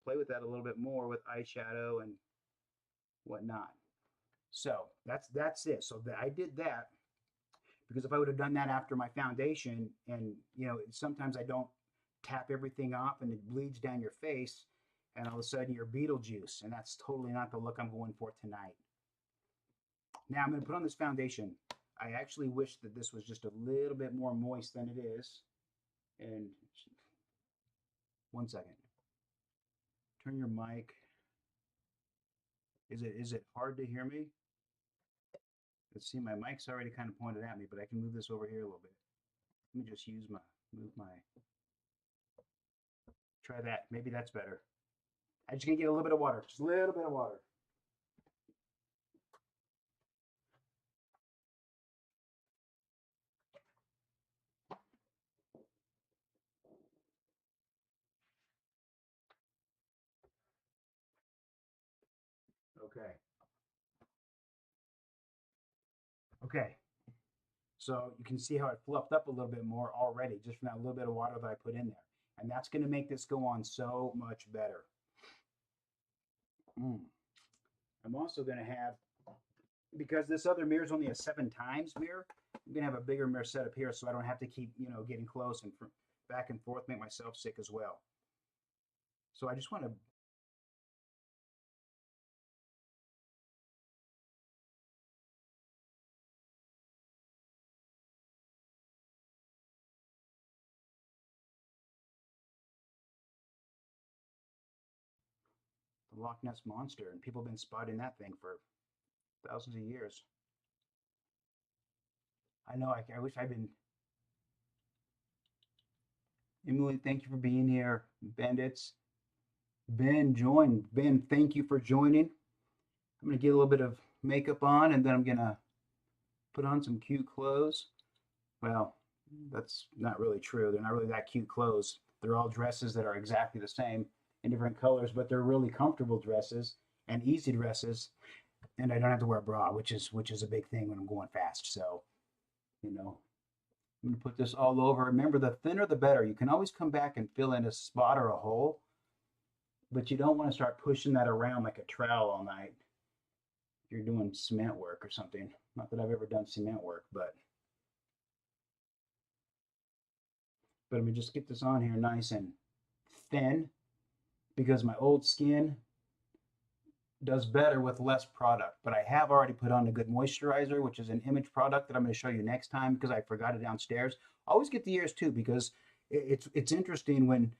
play with that a little bit more with eyeshadow and whatnot. So that's it. So I did that because if I would have done that after my foundation, and sometimes I don't tap everything off and it bleeds down your face, and all of a sudden you're Beetlejuice, and that's totally not the look I'm going for tonight. Now I'm going to put on this foundation. I actually wish that this was just a little bit more moist than it is. And 1 second. Turn your mic. Is it hard to hear me? Let's see, my mic's already kind of pointed at me, but I can move this over here a little bit. Let me just move my, try that. Maybe that's better. I'm just gonna get a little bit of water, just a little bit of water. Okay. Okay. So you can see how it fluffed up a little bit more already just from that little bit of water that I put in there. And that's going to make this go on so much better. I'm also going to have, because this other mirror is only a 7x mirror, I'm going to have a bigger mirror set up here so I don't have to keep, getting close and back and forth, make myself sick as well. So I just want to the Loch Ness Monster, and people have been spotting that thing for thousands of years. I know, I wish I'd been. Emily, thank you for being here. Bandits. Ben joined. Ben, thank you for joining. I'm going to get a little bit of makeup on, and then I'm going to put on some cute clothes. Well, that's not really true. They're not really that cute clothes. They're all dresses that are exactly the same in different colors, but they're really comfortable dresses and easy dresses. And I don't have to wear a bra, which is a big thing when I'm going fast. So, I'm going to put this all over. Remember, the thinner the better. You can always come back and fill in a spot or a hole, but you don't want to start pushing that around like a trowel all night. If you're doing cement work or something. Not that I've ever done cement work, but let me just get this on here nice and thin, because my old skin does better with less product. But I have already put on a good moisturizer, which is an Image product that I'm going to show you next time because I forgot it downstairs. Always get the ears too, because it's interesting when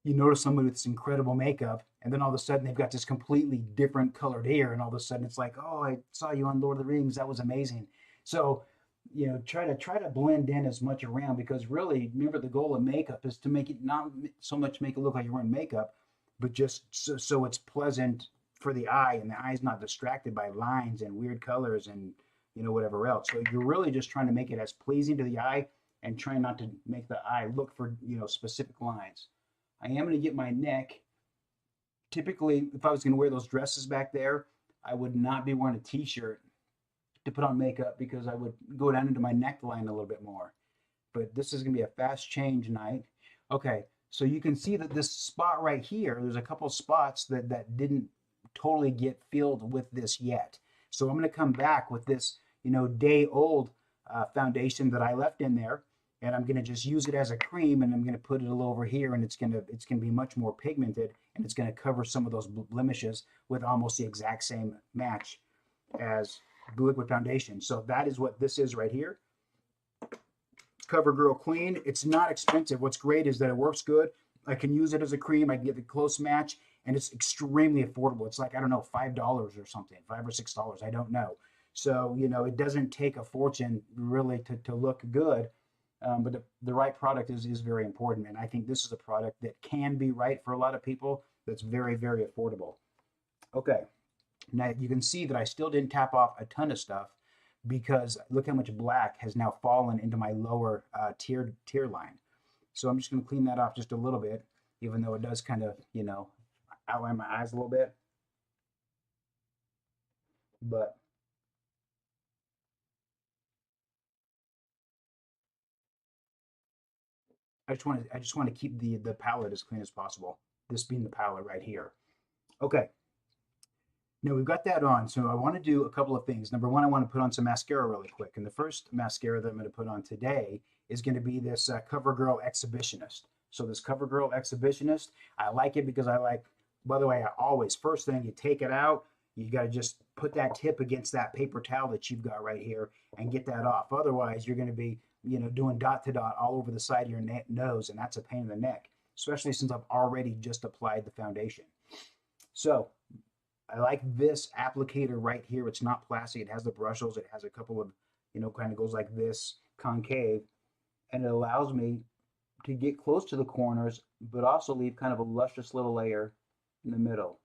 you notice somebody with this incredible makeup and then all of a sudden they've got this completely different colored hair, and all of a sudden it's like, oh, I saw you on Lord of the Rings, that was amazing. So try to blend in as much around, because really, remember, the goal of makeup is to make it not so much make it look like you're wearing makeup, but just so it's pleasant for the eye, and the eye's not distracted by lines and weird colors and whatever else. So you're really just trying to make it as pleasing to the eye and trying not to make the eye look for specific lines. I am going to get my neck. Typically, if I was going to wear those dresses back there, I would not be wearing a t-shirt to put on makeup, because I would go down into my neckline a little bit more. But this is going to be a fast change night. Okay, so you can see that this spot right here, there's a couple spots that didn't totally get filled with this yet. So I'm going to come back with this, day old foundation that I left in there, and I'm going to just use it as a cream, and I'm going to put it a little over here, and it's going to be much more pigmented, and it's going to cover some of those blemishes with almost the exact same match as the liquid foundation. So that is what this is right here. CoverGirl Clean. It's not expensive. What's great is that it works good. I can use it as a cream. I can get the close match, and it's extremely affordable. It's like, I don't know, $5 or something, $5 or $6. I don't know. So, it doesn't take a fortune really to look good. But the right product is very important. And I think this is a product that can be right for a lot of people, that's very, very affordable. Okay. Now you can see that I still didn't tap off a ton of stuff, because look how much black has now fallen into my lower tear line. So I'm just going to clean that off just a little bit, even though it does kind of, outline my eyes a little bit. But I just want to keep the palette as clean as possible. this being the palette right here. Okay, now we've got that on, so I want to do a couple of things. Number one, I want to put on some mascara really quick, and the first mascara that I'm going to put on today is going to be this CoverGirl Exhibitionist. So this CoverGirl Exhibitionist, I like it because I like, by the way, I always, first thing, you take it out, you got to just put that tip against that paper towel that you've got right here and get that off. Otherwise, you're going to be, you know, doing dot to dot all over the side of your nose, and that's a pain in the neck, especially since I've already just applied the foundation. So I like this applicator right here. It's not plastic. It has the brushes. It has a couple of, you know, kind of goes like this, concave, and it allows me to get close to the corners, but also leave kind of a luscious little layer in the middle.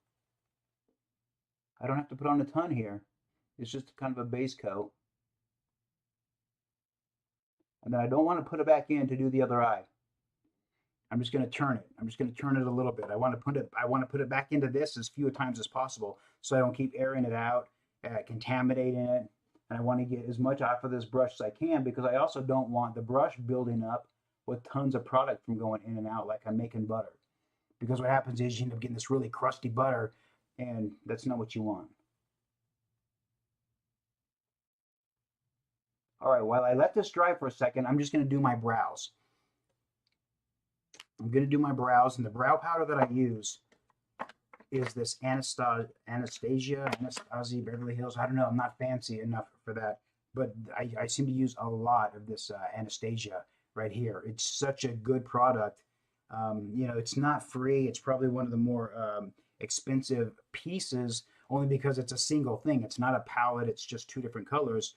I don't have to put on a ton here. It's just kind of a base coat. And then I don't want to put it back in to do the other eye. I'm just going to turn it. I'm just going to turn it a little bit. I want to put it back into this as few times as possible so I don't keep airing it out, contaminating it. And I want to get as much off of this brush as I can because I also don't want the brush building up with tons of product from going in and out like I'm making butter. Because what happens is you end up getting this really crusty butter, and that's not what you want. All right, while I let this dry for a second, I'm just going to do my brows. I'm going to do my brows, and the brow powder that I use is this Anastasia Beverly Hills. I don't know, I'm not fancy enough for that, but I seem to use a lot of this Anastasia right here. It's such a good product. You know, it's not free. It's probably one of the more expensive pieces only because it's a single thing. It's not a palette. It's just two different colors.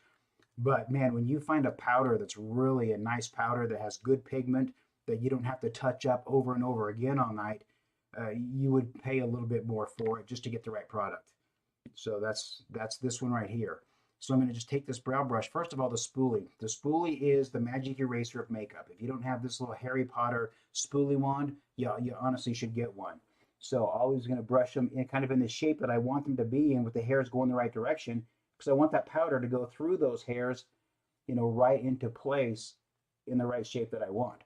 But man, when you find a powder that's really a nice powder that has good pigment that you don't have to touch up over and over again all night, you would pay a little bit more for it just to get the right product. So that's this one right here. So I'm going to just take this brow brush. First of all, the spoolie. The spoolie is the magic eraser of makeup. If you don't have this little Harry Potter spoolie wand, you honestly should get one. So always going to brush them in kind of in the shape that I want them to be in with the hairs going the right direction because I want that powder to go through those hairs, you know, right into place in the right shape that I want.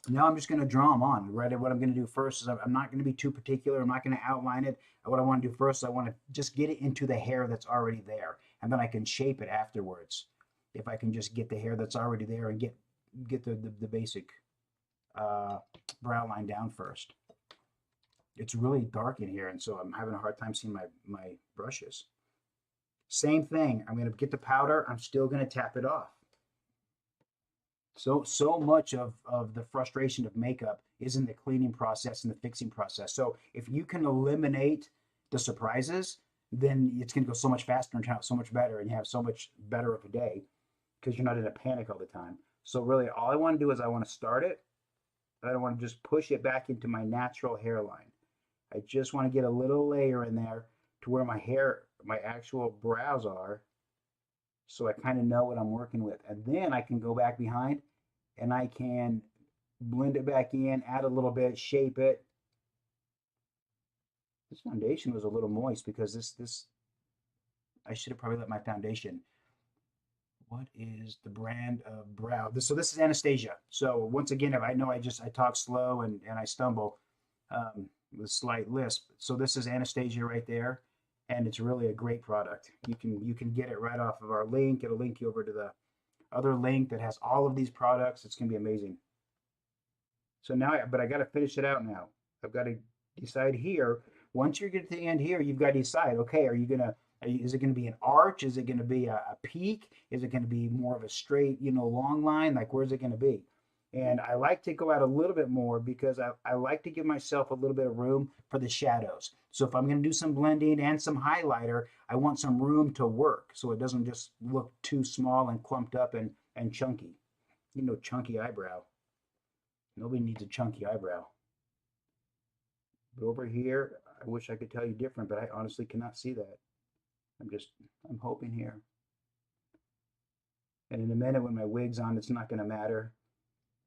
Now I'm just going to draw them on. Right. What I'm going to do first is I'm not going to be too particular. I'm not going to outline it. What I want to do first is I want to just get it into the hair that's already there, and then I can shape it afterwards. If I can just get the hair that's already there and get the basic brow line down first. It's really dark in here, and so I'm having a hard time seeing my brushes. Same thing. I'm going to get the powder. I'm still going to tap it off. So much of the frustration of makeup is in the cleaning process and the fixing process. So if you can eliminate the surprises, then it's going to go so much faster and turn out so much better, and you have so much better of a day because you're not in a panic all the time. So really, all I want to do is I want to start it, and I want to just push it back into my natural hairline. I just want to get a little layer in there to where my hair, my actual brows are, so I kind of know what I'm working with. And then I can go back behind and I can blend it back in, add a little bit, shape it. This foundation was a little moist because this I should have probably let my foundation. What is the brand of brow? So this is Anastasia. So once again, if I know I talk slow and I stumble with slight lisp. So this is Anastasia right there. And it's really a great product. You can get it right off of our link. It'll link you over to the other link that has all of these products. It's gonna be amazing. So now, but I got to finish it out now. I've got to decide here. Once you get to the end here, you've got to decide. Okay, is it gonna be an arch? Is it gonna be a peak? Is it gonna be more of a straight, you know, long line? Like where's it gonna be? And I like to go out a little bit more because I like to give myself a little bit of room for the shadows. So if I'm going to do some blending and some highlighter, I want some room to work so it doesn't just look too small and clumped up and chunky. You know, chunky eyebrow. Nobody needs a chunky eyebrow. But over here, I wish I could tell you different, but I honestly cannot see that. I'm hoping here. And in a minute when my wig's on, it's not going to matter.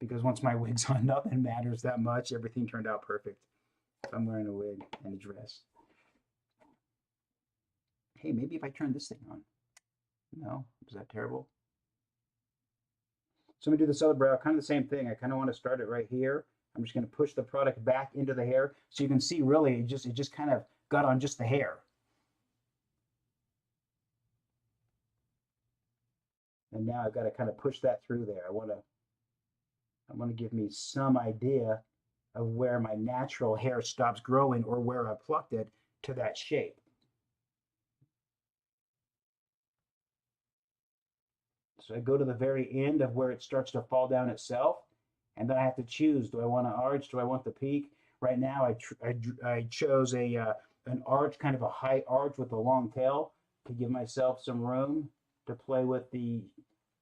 Because once my wig's on, nothing matters that much. Everything turned out perfect. I'm wearing a wig and a dress. Hey, maybe if I turn this thing on. No? Is that terrible? So I'm going to do this other brow, kind of the same thing. I kind of want to start it right here. I'm just going to push the product back into the hair so you can see really it just kind of got on just the hair. And now I've got to kind of push that through there. I want to give me some idea of where my natural hair stops growing or where I plucked it to that shape. So I go to the very end of where it starts to fall down itself, and then I have to choose: do I want an arch? Do I want the peak? Right now, I chose an arch, kind of a high arch with a long tail, to give myself some room to play with the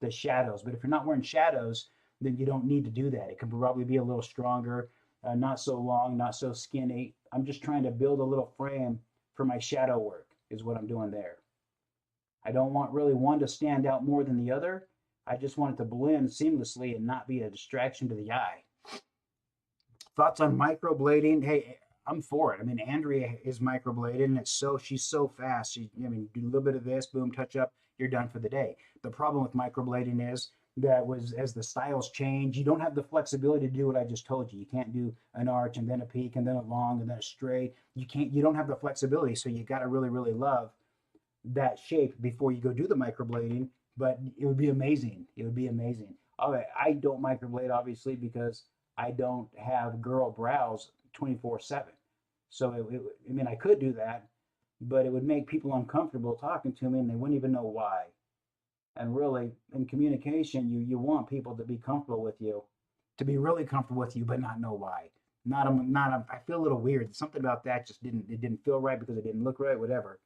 shadows. But if you're not wearing shadows, then you don't need to do that. It can probably be a little stronger, not so long, not so skinny. I'm just trying to build a little frame for my shadow work, is what I'm doing there. I don't want really one to stand out more than the other. I just want it to blend seamlessly and not be a distraction to the eye. Thoughts on microblading? Hey, I'm for it. I mean, Andrea is microbladed, and she's so fast. I mean, do a little bit of this, boom, touch up, you're done for the day. The problem with microblading is that as the styles change, you don't have the flexibility to do what I just told you. You can't do an arch and then a peak and then a long and then a straight. You don't have the flexibility, so you got to really, really love that shape before you go do the microblading. But it would be amazing. It would be amazing. All right, I don't microblade obviously because I don't have girl brows 24/7. So I mean, I could do that, but it would make people uncomfortable talking to me, and they wouldn't even know why. And really, in communication, you want people to be comfortable with you, to be really comfortable with you, but not know why. I feel a little weird. Something about that just didn't feel right because it didn't look right, whatever.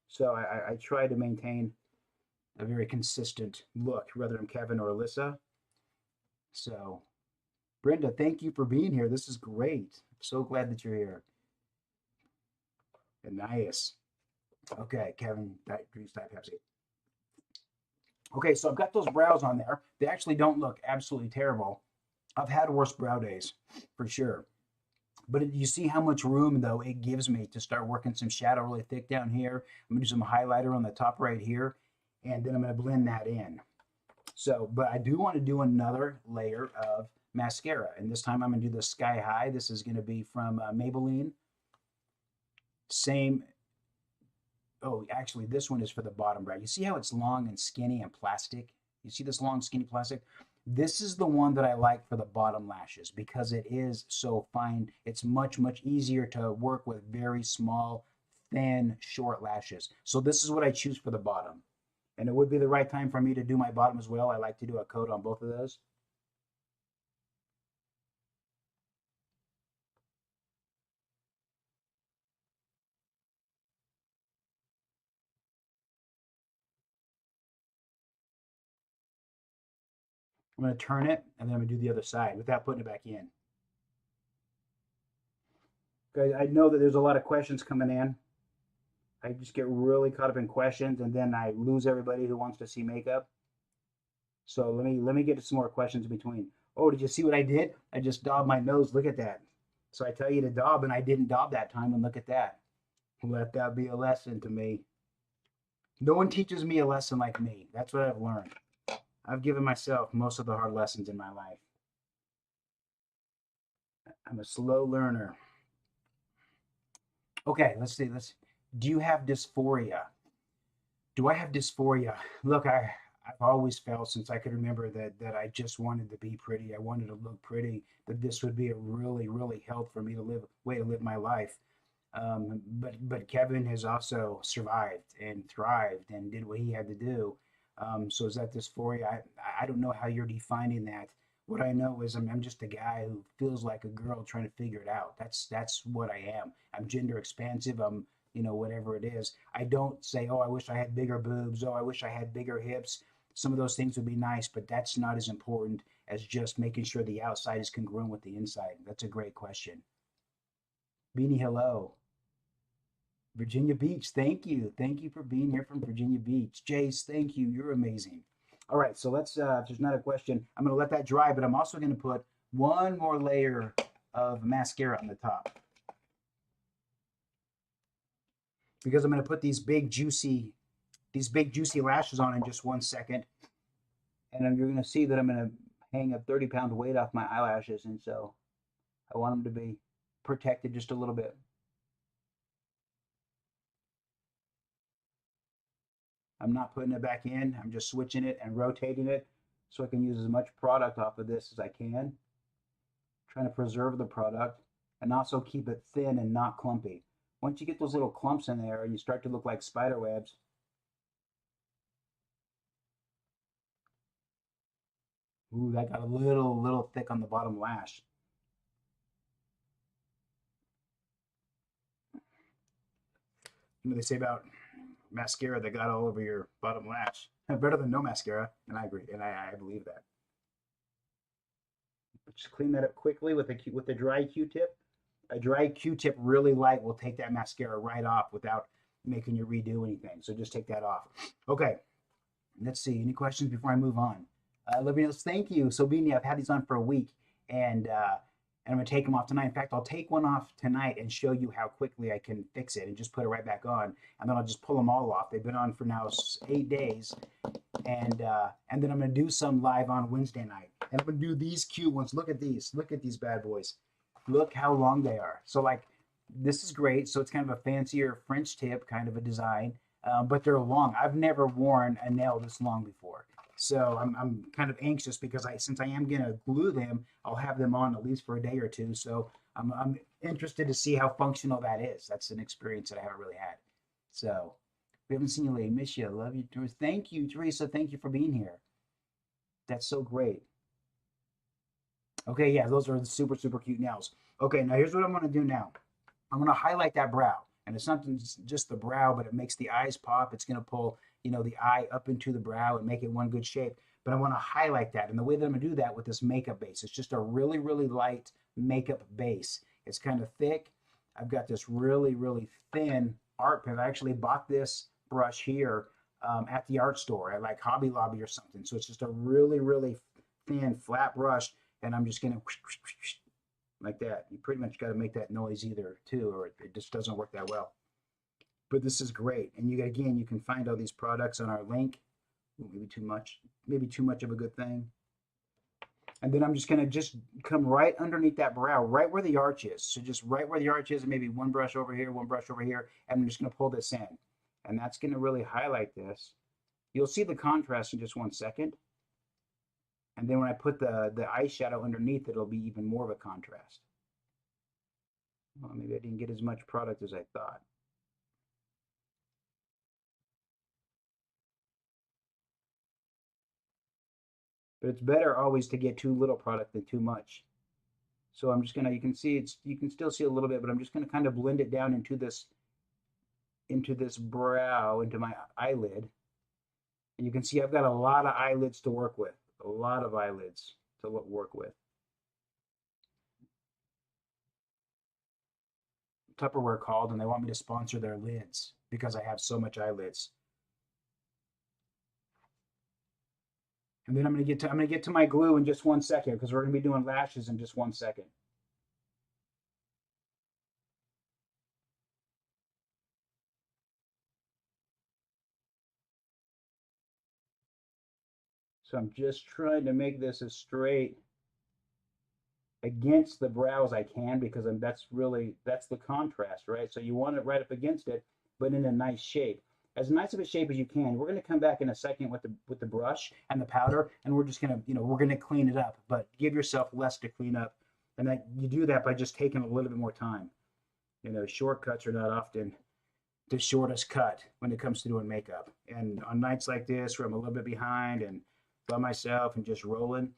So I try to maintain a very consistent look, whether I'm Kevin or Alyssa. So, Brenda, thank you for being here. This is great. I'm so glad that you're here. And nice. Okay, Kevin, drinks Diet Pepsi. Okay, so I've got those brows on there. They actually don't look absolutely terrible. I've had worse brow days, for sure. But you see how much room, though, it gives me to start working some shadow really thick down here. I'm going to do some highlighter on the top right here, and then I'm going to blend that in. So, but I do want to do another layer of mascara, and this time I'm going to do the Sky High. This is going to be from Maybelline. Same. Oh, actually, this one is for the bottom brow. You see how it's long and skinny and plastic? You see this long, skinny plastic? This is the one that I like for the bottom lashes because it is so fine. It's much, much easier to work with very small, thin, short lashes. So this is what I choose for the bottom. And it would be the right time for me to do my bottom as well. I like to do a coat on both of those. I'm going to turn it, and then I'm going to do the other side without putting it back in. Okay, I know that there's a lot of questions coming in. I just get really caught up in questions, and then I lose everybody who wants to see makeup. So let me get to some more questions in between. Oh, did you see what I did? I just daubed my nose. Look at that. So I tell you to daub, and I didn't daub that time, and look at that. Let that be a lesson to me. No one teaches me a lesson like me. That's what I've learned. I've given myself most of the hard lessons in my life. I'm a slow learner. Okay, let's see. Do you have dysphoria? Do I have dysphoria? Look, I've always felt since I could remember that I just wanted to be pretty. I wanted to look pretty. That this would be a really, really help for me to live way to live my life. But Kevin has also survived and thrived and did what he had to do. So is that dysphoria? I don't know how you're defining that. What I know is I'm just a guy who feels like a girl trying to figure it out. That's what I am. I'm gender expansive. I'm whatever it is. I don't say, oh, I wish I had bigger boobs. Oh, I wish I had bigger hips. Some of those things would be nice, but that's not as important as just making sure the outside is congruent with the inside. That's a great question. Beanie, hello. Virginia Beach, thank you. Thank you for being here from Virginia Beach. Jace, thank you. You're amazing. All right, so if there's not a question, I'm going to let that dry, but I'm also going to put one more layer of mascara on the top because I'm going to put these big juicy lashes on in just 1 second. And then you're going to see that I'm going to hang a 30-pound weight off my eyelashes. And so I want them to be protected just a little bit. I'm not putting it back in. I'm just switching it and rotating it so I can use as much product off of this as I can. Trying to preserve the product and also keep it thin and not clumpy. Once you get those little clumps in there and you start to look like spider webs, ooh, that got a little thick on the bottom lash. You know, they say about mascara that got all over your bottom lash. Better than no mascara, and I agree, and I believe that. Just clean that up quickly with a dry Q-tip. A dry Q-tip really light will take that mascara right off without making you redo anything. So just take that off. Okay, let's see. Any questions before I move on? Olivia knows, thank you. So, Beanie, I've had these on for a week, and I'm going to take them off tonight. In fact, I'll take one off tonight and show you how quickly I can fix it and just put it right back on. And then I'll just pull them all off. They've been on for now 8 days. And then I'm going to do some live on Wednesday night. And I'm going to do these cute ones. Look at these. Look at these bad boys. Look how long they are. So, like, this is great. So it's kind of a fancier French tip kind of a design. But they're long. I've never worn a nail this long before. So I'm kind of anxious because since I am going to glue them, I'll have them on at least for a day or two. So I'm interested to see how functional that is. That's an experience that I haven't really had. So we haven't seen you lately. Miss you. Love you, Teresa. Thank you, Teresa. Thank you for being here. That's so great. Okay, yeah, those are the super, super cute nails. Okay, now here's what I'm going to do now. I'm going to highlight that brow. And it's not just the brow, but it makes the eyes pop. It's going to pull, the eye up into the brow and make it one good shape. But I want to highlight that. And the way that I'm going to do that with this makeup base, it's just a really, really light makeup base. It's kind of thick. I've got this really, really thin art pen. I actually bought this brush here at the art store at like Hobby Lobby or something. So it's just a really, really thin, flat brush. And I'm just going to like that. You pretty much got to make that noise either too, or it just doesn't work that well. But this is great. And you can find all these products on our link. Ooh, maybe too much of a good thing. And then I'm just gonna come right underneath that brow, right where the arch is. So just right where the arch is, and maybe one brush over here, one brush over here, and I'm just gonna pull this in. And that's gonna really highlight this. You'll see the contrast in just 1 second. And then when I put the eyeshadow underneath, it'll be even more of a contrast. Well, maybe I didn't get as much product as I thought. But it's better always to get too little product than too much. So I'm just gonna, you can still see a little bit, but I'm just gonna kind of blend it down into this brow, into my eyelid. And you can see I've got a lot of eyelids to work with. A lot of eyelids to work with. Tupperware called and they want me to sponsor their lids because I have so much eyelids. And then I'm gonna get to my glue in just 1 second because we're gonna be doing lashes in just 1 second. So I'm just trying to make this as straight against the brow as I can because that's the contrast, right? So you want it right up against it, but in a nice shape. As nice of a shape as you can. We're going to come back in a second with the brush and the powder, and we're just going to, we're going to clean it up, but give yourself less to clean up. And that you do that by just taking a little bit more time. Shortcuts are not often the shortest cut when it comes to doing makeup. And on nights like this where I'm a little bit behind and by myself and just rolling,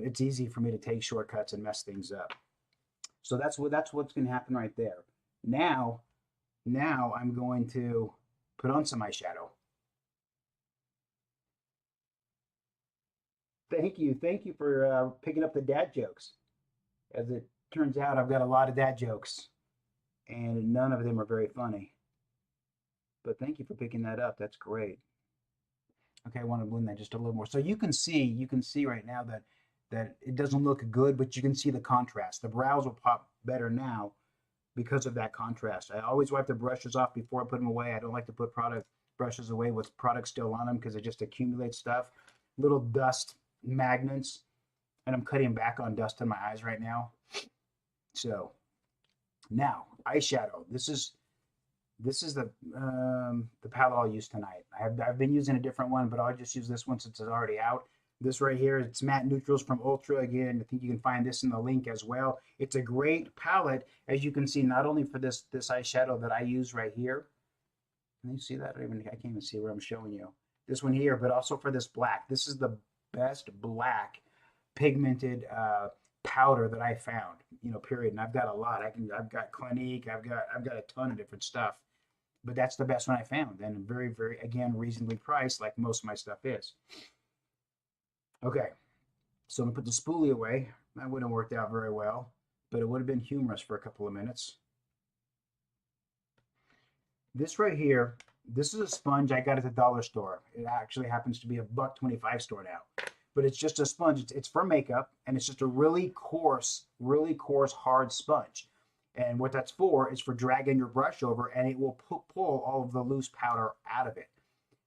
it's easy for me to take shortcuts and mess things up. So that's what's going to happen right there. Now I'm going to put on some eyeshadow. Thank you for picking up the dad jokes. As it turns out, I've got a lot of dad jokes, and none of them are very funny. But thank you for picking that up. That's great. Okay, I want to blend that just a little more. So you can see right now that it doesn't look good, but you can see the contrast. The brows will pop better now because of that contrast. I always wipe the brushes off before I put them away. I don't like to put brushes away with product still on them because it just accumulates stuff. Little dust magnets, and I'm cutting back on dust in my eyes right now. So now eyeshadow. This is the palette I'll use tonight. I've been using a different one, but I'll just use this one since it's already out. This right here, it's matte neutrals from Ultra. Again, I think you can find this in the link as well. It's a great palette, as you can see, not only for this eyeshadow that I use right here. Can you see that? I can't even see where I'm showing you. This one here, but also for this black. This is the best black pigmented powder that I found, period. And I've got a lot. I've got Clinique, I've got a ton of different stuff, but that's the best one I found, and very, very, again, reasonably priced, like most of my stuff is. Okay, so I'm gonna put the spoolie away. That wouldn't have worked out very well, but it would have been humorous for a couple of minutes. This right here, this is a sponge I got at the dollar store. It actually happens to be a $1.25 store now. But it's just a sponge. It's for makeup, and it's just a really coarse, hard sponge. And what that's for is for dragging your brush over, and it will pull all of the loose powder out of it.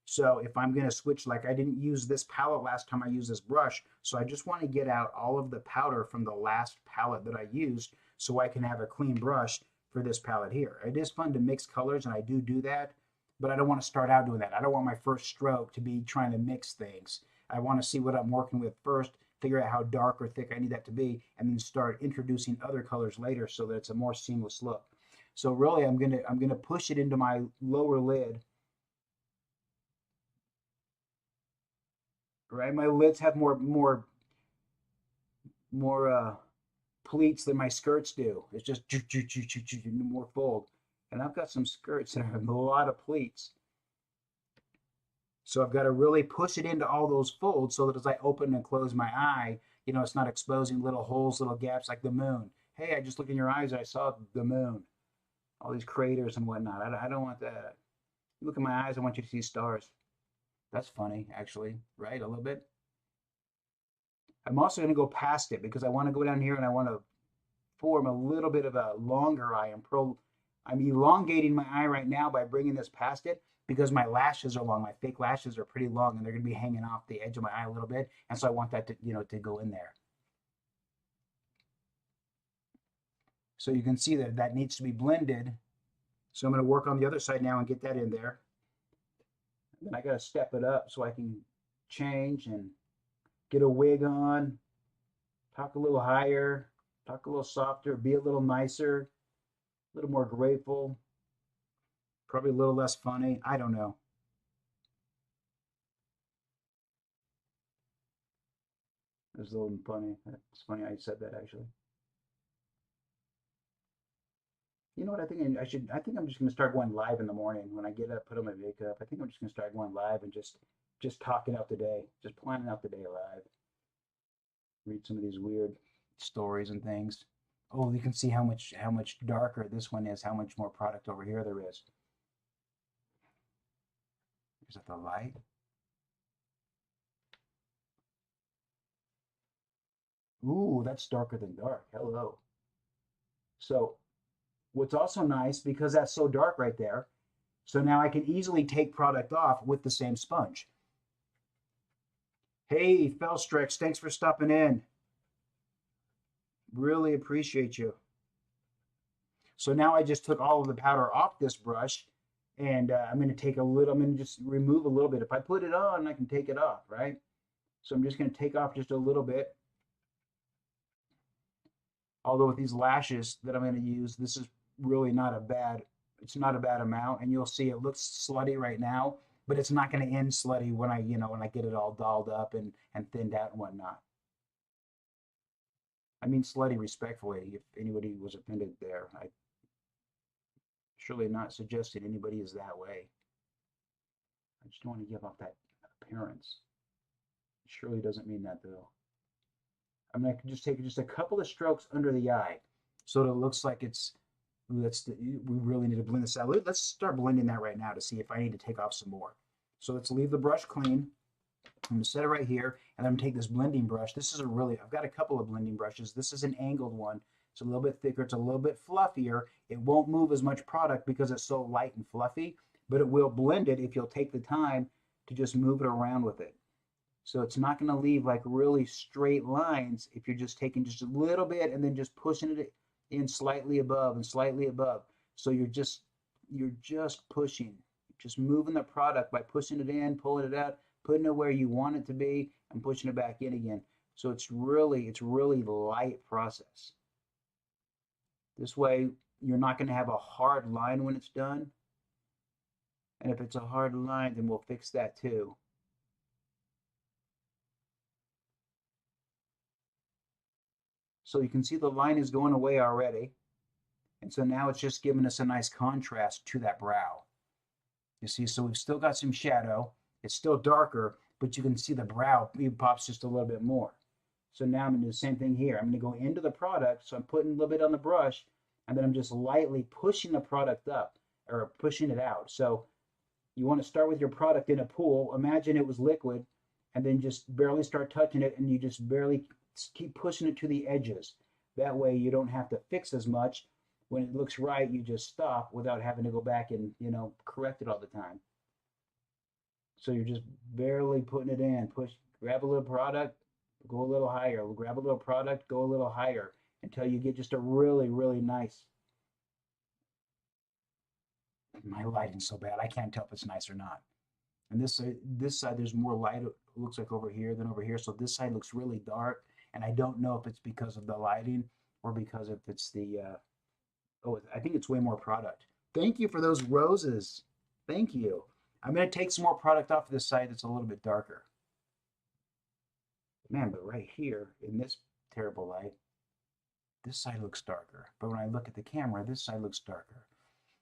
So if I'm going to switch, like I didn't use this palette last time I used this brush, so I just want to get out all of the powder from the last palette that I used so I can have a clean brush for this palette here. It is fun to mix colors, and I do that, but I don't want to start out doing that. I don't want my first stroke to be trying to mix things. I want to see what I'm working with first, figure out how dark or thick I need that to be, and then start introducing other colors later so that it's a more seamless look. So really, I'm gonna push it into my lower lid. Right, my lids have more pleats than my skirts do. It's just more fold, and I've got some skirts that have a lot of pleats. So I've got to really push it into all those folds so that as I open and close my eye, it's not exposing little holes, little gaps like the moon. Hey, I just looked in your eyes, I saw the moon. All these craters and whatnot. I don't want that. Look in my eyes, I want you to see stars. That's funny, actually, right? A little bit. I'm also going to go past it because I want to go down here and I want to form a little bit of a longer eye. I'm elongating my eye right now by bringing this past it, because my lashes are long. My fake lashes are pretty long, and they're going to be hanging off the edge of my eye a little bit, and so I want that to go in there. So you can see that needs to be blended. So I'm going to work on the other side now and get that in there. And then I got to step it up so I can change and get a wig on, talk a little higher, talk a little softer, be a little nicer, a little more grateful. Probably a little less funny. I don't know. It's a little funny. It's funny how you said that, actually. You know what? I think I'm just going to start going live in the morning when I get up, put on my makeup. I think I'm just going to start going live and just talking out the day, just planning out the day live. Read some of these weird stories and things. Oh, you can see how much darker this one is. How much more product over here there is. Is that the light? Ooh, that's darker than dark. Hello. So what's also nice, because that's so dark right there, so now I can easily take product off with the same sponge. Hey, Felstrix, thanks for stopping in. Really appreciate you. So now I just took all of the powder off this brush, and I'm going to just remove a little bit. If I put it on, I can take it off, right? So I'm just going to take off just a little bit. Although with these lashes that I'm going to use, this is really it's not a bad amount. And you'll see it looks slutty right now, but it's not going to end slutty when I get it all dolled up and thinned out and whatnot. I mean slutty respectfully, if anybody was offended there. I surely not suggesting anybody is that way. I just don't want to give off that appearance. It surely doesn't mean that, though. I'm going to just take just a couple of strokes under the eye so that it looks like we really need to blend this out. Let's start blending that right now to see if I need to take off some more. So let's leave the brush clean. I'm going to set it right here, and I'm going to take this blending brush. I've got a couple of blending brushes. This is an angled one. It's a little bit thicker. It's a little bit fluffier. It won't move as much product because it's so light and fluffy, but it will blend it if you'll take the time to just move it around with it. So it's not going to leave like really straight lines if you're just taking just a little bit and then just pushing it in slightly above and slightly above. So you're just pushing, just moving the product by pushing it in, pulling it out, putting it where you want it to be, and pushing it back in again. So it's really light process. This way, you're not going to have a hard line when it's done. And if it's a hard line, then we'll fix that too. So you can see the line is going away already. And so now it's just giving us a nice contrast to that brow. You see, so we've still got some shadow. It's still darker, but you can see the brow even pops just a little bit more. So now I'm going to do the same thing here. I'm going to go into the product. So I'm putting a little bit on the brush, and then I'm just lightly pushing the product up or pushing it out. So you want to start with your product in a pool. Imagine it was liquid, and then just barely start touching it, and you just barely keep pushing it to the edges. That way you don't have to fix as much. When it looks right, you just stop without having to go back and, correct it all the time. So you're just barely putting it in. Push, grab a little product, go a little higher. Grab a little product, go a little higher until you get just a really, really nice. My lighting's so bad, I can't tell if it's nice or not. And this side, there's more light, it looks like over here than over here. So this side looks really dark. And I don't know if it's because of the lighting or because if it's oh, I think it's way more product. Thank you for those roses. Thank you. I'm going to take some more product off of this side that's a little bit darker. Man, but right here in this terrible light, this side looks darker. But when I look at the camera, this side looks darker.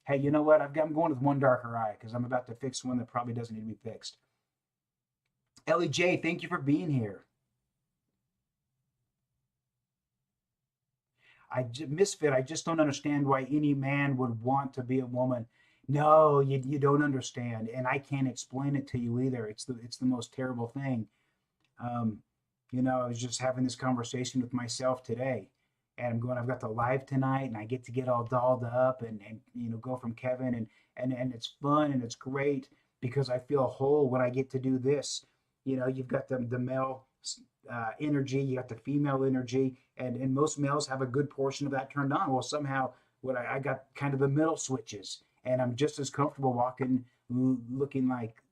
Hey, you know what? I'm going with one darker eye because I'm about to fix one that probably doesn't need to be fixed. Ellie J, thank you for being here. Misfit, I just don't understand why any man would want to be a woman. No, you don't understand, and I can't explain it to you either. It's the most terrible thing. Um, I was just having this conversation with myself today, and I've got the live tonight, and I get to get all dolled up and go from Kevin, and it's fun and it's great because I feel whole when I get to do this. You've got the male energy, you got the female energy, and most males have a good portion of that turned on. Well, somehow, what I got kind of the middle switches, and I'm just as comfortable walking, looking like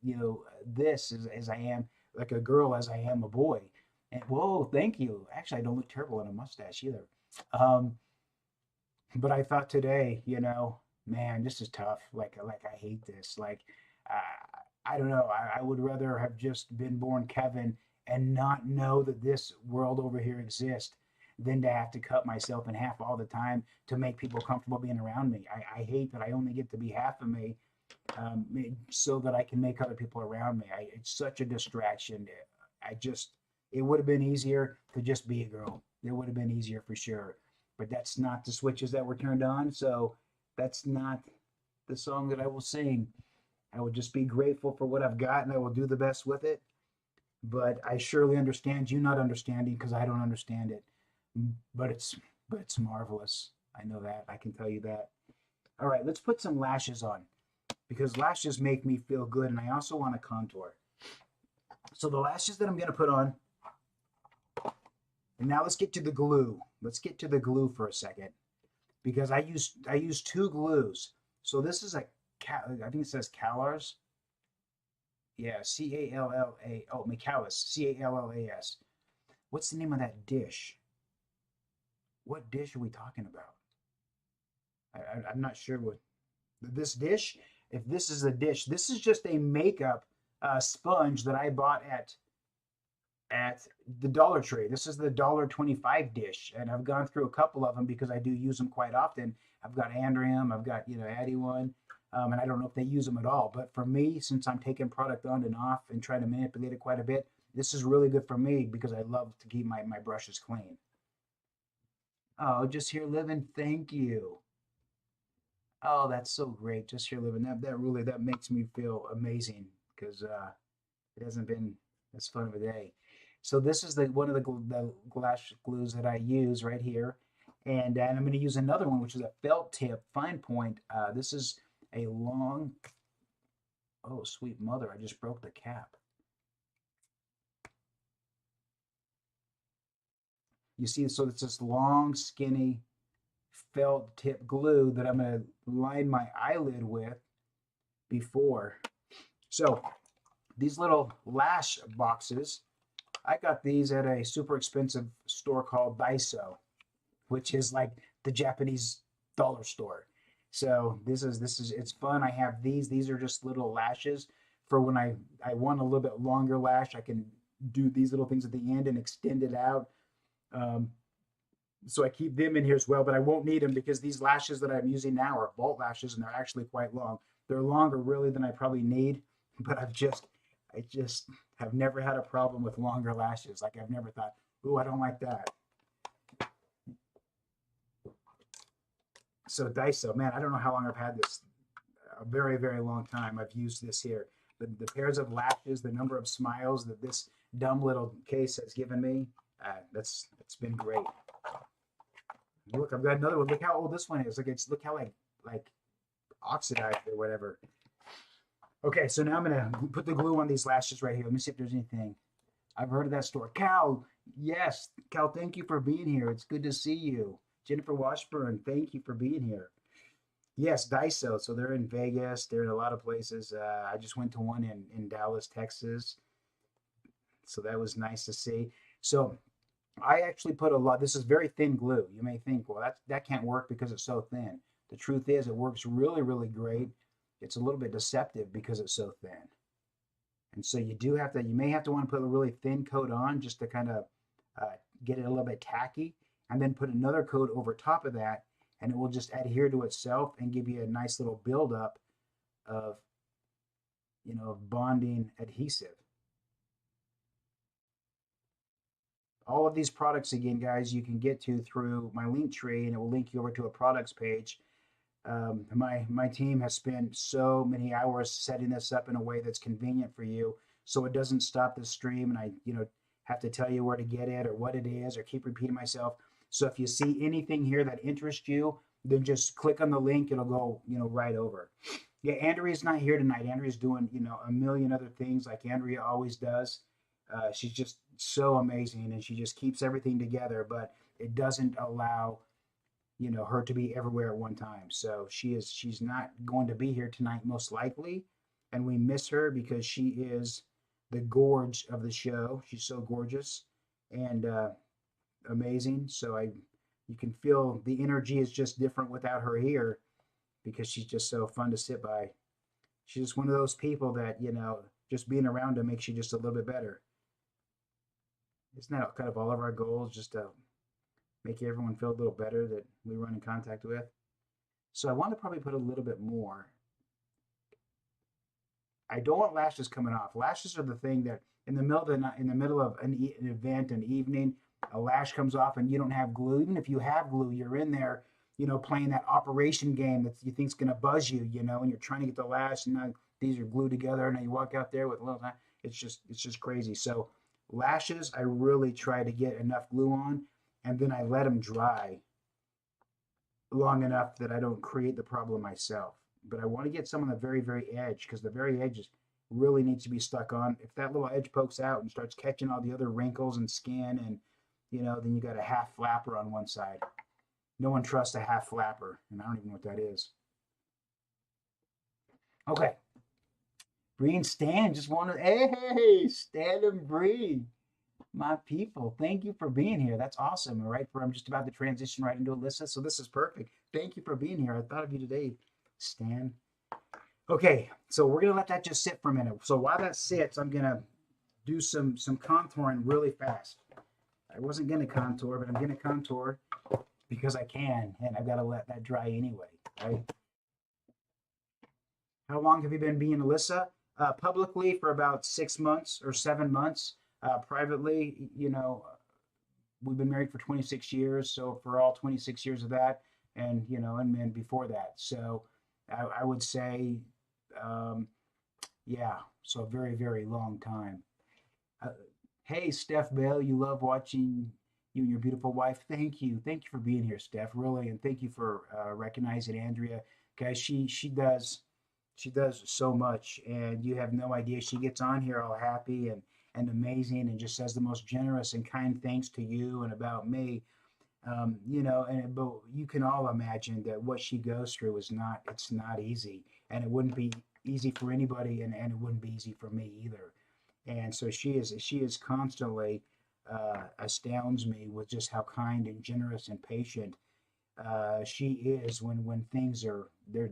this as I am like a girl as I am a boy. And whoa, thank you. Actually, I don't look terrible in a mustache either. Um, but I thought today, man, this is tough. Like I hate this. I don't know. I would rather have just been born Kevin and not know that this world over here exists than to have to cut myself in half all the time to make people comfortable being around me. I hate that I only get to be half of me, so that I can make other people around me. It's such a distraction. It would have been easier to just be a girl. It would have been easier for sure. But that's not the switches that were turned on. So that's not the song that I will sing. I will just be grateful for what I've got and I will do the best with it. But I surely understand you not understanding because I don't understand it. But it's marvelous. I know that. I can tell you that. All right, let's put some lashes on because lashes make me feel good and I also want to contour. So the lashes that I'm going to put on, and now let's get to the glue. Let's get to the glue for a second because I use two glues. So this is I think it says Calars. Yeah, Calla. Oh, Macallas. Callas. What's the name of that dish? What dish are we talking about? I'm not sure what this dish. If this is a dish, this is just a makeup sponge that I bought at the Dollar Tree. This is the $1.25 dish, and I've gone through a couple of them because I do use them quite often. I've got Andrium, I've got Addie one, and I don't know if they use them at all. But for me, since I'm taking product on and off and trying to manipulate it quite a bit, this is really good for me because I love to keep my brushes clean. Oh, just here living. Thank you. Oh, that's so great. Just here living. That makes me feel amazing because it hasn't been as fun of a day. So this is one of the glass glues that I use right here, and I'm going to use another one, which is a felt tip fine point. This is a long. Oh, sweet mother! I just broke the cap. You see, so it's this long, skinny felt tip glue that I'm going to line my eyelid with before. So these little lash boxes, I got these at a super expensive store called Daiso, which is like the Japanese dollar store. So this is it's fun. I have these. These are just little lashes for when I want a little bit longer lash. I can do these little things at the end and extend it out. Um, so I keep them in here as well, but I won't need them because these lashes that I'm using now are bolt lashes and they're actually quite long. They're longer really than I probably need, but I just have never had a problem with longer lashes. Like I've never thought, "Ooh, I don't like that." So Daiso, man, I don't know how long I've had this. A very, very long time. I've used this here. The pairs of lashes, the number of smiles that this dumb little case has given me, it's been great. Look, I've got another one. Look how old this one is. Look how like oxidized or whatever. Okay, so now I'm gonna put the glue on these lashes right here. Let me see if there's anything. I've heard of that store. Cal, yes. Cal, thank you for being here. It's good to see you. Jennifer Washburn, thank you for being here. Yes, Daiso. So they're in Vegas. They're in a lot of places. I just went to one in Dallas, Texas. So that was nice to see. So I actually put a lot. This is very thin glue. You may think, well, that can't work because it's so thin. The truth is, it works really, really great. It's a little bit deceptive because it's so thin. And so you may have to want to put a really thin coat on just to kind of get it a little bit tacky, and then put another coat over top of that, and it will just adhere to itself and give you a nice little buildup of, of bonding adhesive. All of these products, again, guys, you can get to through my link tree, and it will link you over to a products page. My team has spent so many hours setting this up in a way that's convenient for you, so it doesn't stop the stream, and I have to tell you where to get it or what it is or keep repeating myself. So if you see anything here that interests you, then just click on the link. It'll go right over. Yeah, Andrea's not here tonight. Andrea's doing a million other things like Andrea always does. She's just so amazing, and she just keeps everything together, but it doesn't allow her to be everywhere at one time. So she's not going to be here tonight most likely, and we miss her because she is the gorge of the show. She's so gorgeous and amazing. So you can feel the energy is just different without her here because she's just so fun to sit by. She's just one of those people that just being around her makes you just a little bit better. Isn't that kind of all of our goals, just to make everyone feel a little better that we run in contact with? So I want to probably put a little bit more. I don't want lashes coming off. Lashes are the thing that in the middle of an event, an evening, a lash comes off and you don't have glue. Even if you have glue, you're in there, playing that operation game that you think's gonna buzz you, and you're trying to get the lash, and now these are glued together, and then you walk out there with a little time. It's just crazy. So lashes, I really try to get enough glue on, and then I let them dry long enough that I don't create the problem myself. But I want to get some on the very, very edge, because the very edge really needs to be stuck on. If that little edge pokes out and starts catching all the other wrinkles and skin, and then you got a half flapper on one side. No one trusts a half flapper, and I don't even know what that is. Okay. Bree and Stan just wanted, hey, Stan and Bree, my people, thank you for being here. That's awesome. All right, I'm just about to transition right into Alyssa, so this is perfect. Thank you for being here. I thought of you today, Stan. Okay, so we're gonna let that just sit for a minute. So while that sits, I'm gonna do some contouring really fast. I wasn't gonna contour, but I'm gonna contour because I can, and I've got to let that dry anyway, right? How long have you been being Alyssa? Publicly for about 6 months or 7 months. Privately, we've been married for 26 years. So for all 26 years of that, and and before that, so I would say, yeah, so a very, very long time. Hey, Steph Bell, you love watching you and your beautiful wife. Thank you for being here, Steph. Really, and thank you for recognizing Andrea, guys. She does so much, and you have no idea. She gets on here all happy and amazing, and just says the most generous and kind things to you and about me. You know, and but you can all imagine that what she goes through is not, it's not easy, and it wouldn't be easy for anybody, and it wouldn't be easy for me either. And so she is constantly astounds me with just how kind and generous and patient she is when things are, they're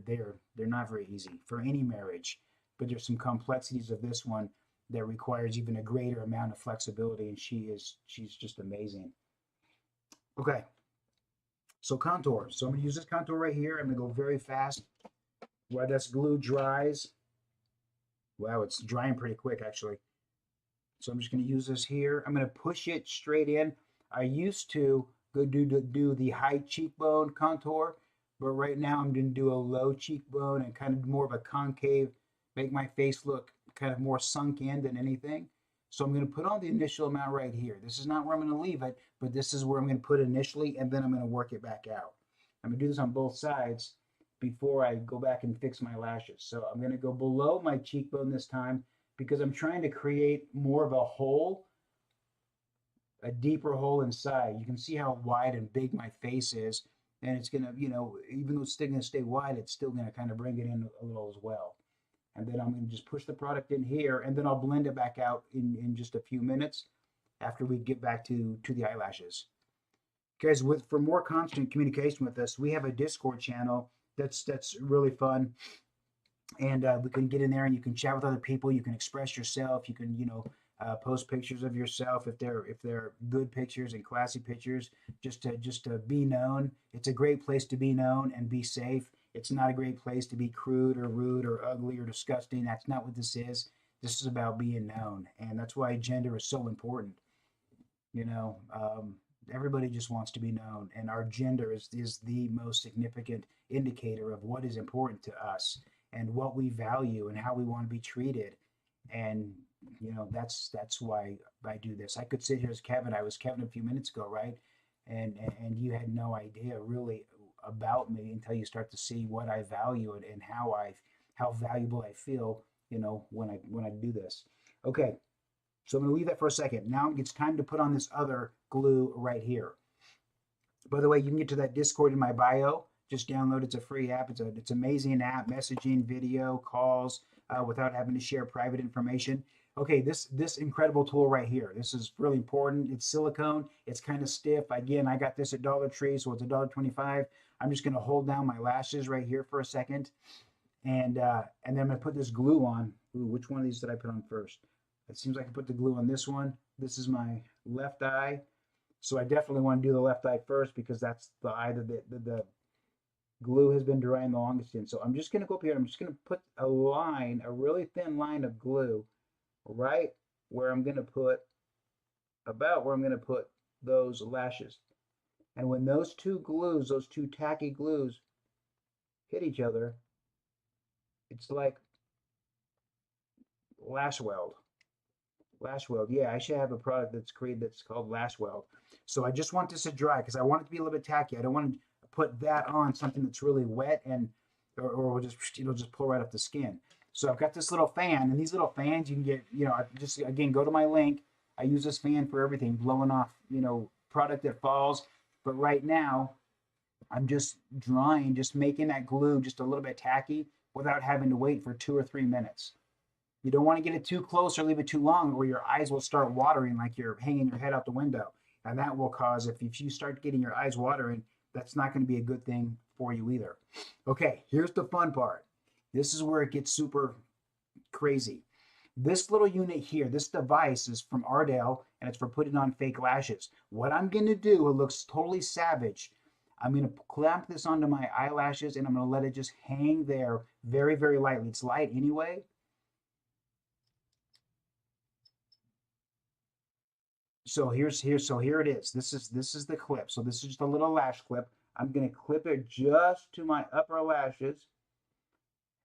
not very easy for any marriage, but there's some complexities of this one that requires even a greater amount of flexibility, and she's just amazing. Okay, so contour. So I'm gonna use this contour right here. I'm gonna go very fast while this glue dries. Wow, it's drying pretty quick actually. So I'm just gonna use this here. I'm gonna push it straight in. I used to go do the high cheekbone contour, but right now I'm gonna do a low cheekbone and kind of more of a concave, make my face look kind of more sunk in than anything. So I'm gonna put on the initial amount right here. This is not where I'm gonna leave it, but this is where I'm gonna put it initially, and then I'm gonna work it back out. I'm gonna do this on both sides before I go back and fix my lashes. So I'm gonna go below my cheekbone this time because I'm trying to create more of a hole, a deeper hole inside. You can see how wide and big my face is, and it's gonna, you know, even though it's still gonna stay wide, it's still gonna kind of bring it in a little as well. And then I'm gonna just push the product in here, and then I'll blend it back out in just a few minutes after we get back to the eyelashes. Guys, for more constant communication with us, we have a Discord channel that's really fun, and we can get in there and you can chat with other people. You can express yourself. You can, you know, post pictures of yourself if they're good pictures and classy pictures, just to be known. It's a great place to be known and be safe. It's not a great place to be crude or rude or ugly or disgusting. That's not what this is. This is about being known, and that's why gender is so important. You know, everybody just wants to be known, and our gender is the most significant indicator of what is important to us and what we value and how we want to be treated. And you know, that's why I do this. I could sit here as Kevin. I was Kevin a few minutes ago, right? And you had no idea really about me until you start to see what I value and how valuable I feel, you know, when I do this. Okay, so I'm going to leave that for a second. Now it's time to put on this other glue right here. By the way, you can get to that Discord in my bio. Just download. It's a free app. It's an amazing app. Messaging, video, calls, without having to share private information. Okay, this incredible tool right here. This is really important. It's silicone. It's kind of stiff. Again, I got this at Dollar Tree, so it's $1.25. I'm just going to hold down my lashes right here for a second, and then I'm going to put this glue on. Ooh, which one of these did I put on first? It seems like I put the glue on this one. This is my left eye, so I definitely want to do the left eye first because that's the eye that the glue has been drying the longest in. So I'm just going to go up here. I'm just going to put a line, a really thin line of glue right where I'm going to put, about where I'm going to put those lashes. And when those two glues, those two tacky glues hit each other, it's like lash weld. Lash weld. Yeah, I should have a product that's created that's called lash weld. So I just want this to dry because I want it to be a little bit tacky. I don't want to put that on something that's really wet and or just, it'll just pull right up the skin. So I've got this little fan, and these little fans you can get, you know, just again go to my link. I use this fan for everything, blowing off, you know, product that falls. But right now, I'm just drying, just making that glue just a little bit tacky without having to wait for 2 or 3 minutes. You don't want to get it too close or leave it too long, or your eyes will start watering like you're hanging your head out the window. And that will cause, if you start getting your eyes watering, that's not going to be a good thing for you either. Okay, here's the fun part. This is where it gets super crazy. This little unit here, this device is from Ardell, and it's for putting on fake lashes. What I'm going to do, it looks totally savage. I'm going to clamp this onto my eyelashes, and I'm going to let it just hang there very, very lightly. It's light anyway. So here it is. This is the clip. So this is just a little lash clip. I'm going to clip it just to my upper lashes,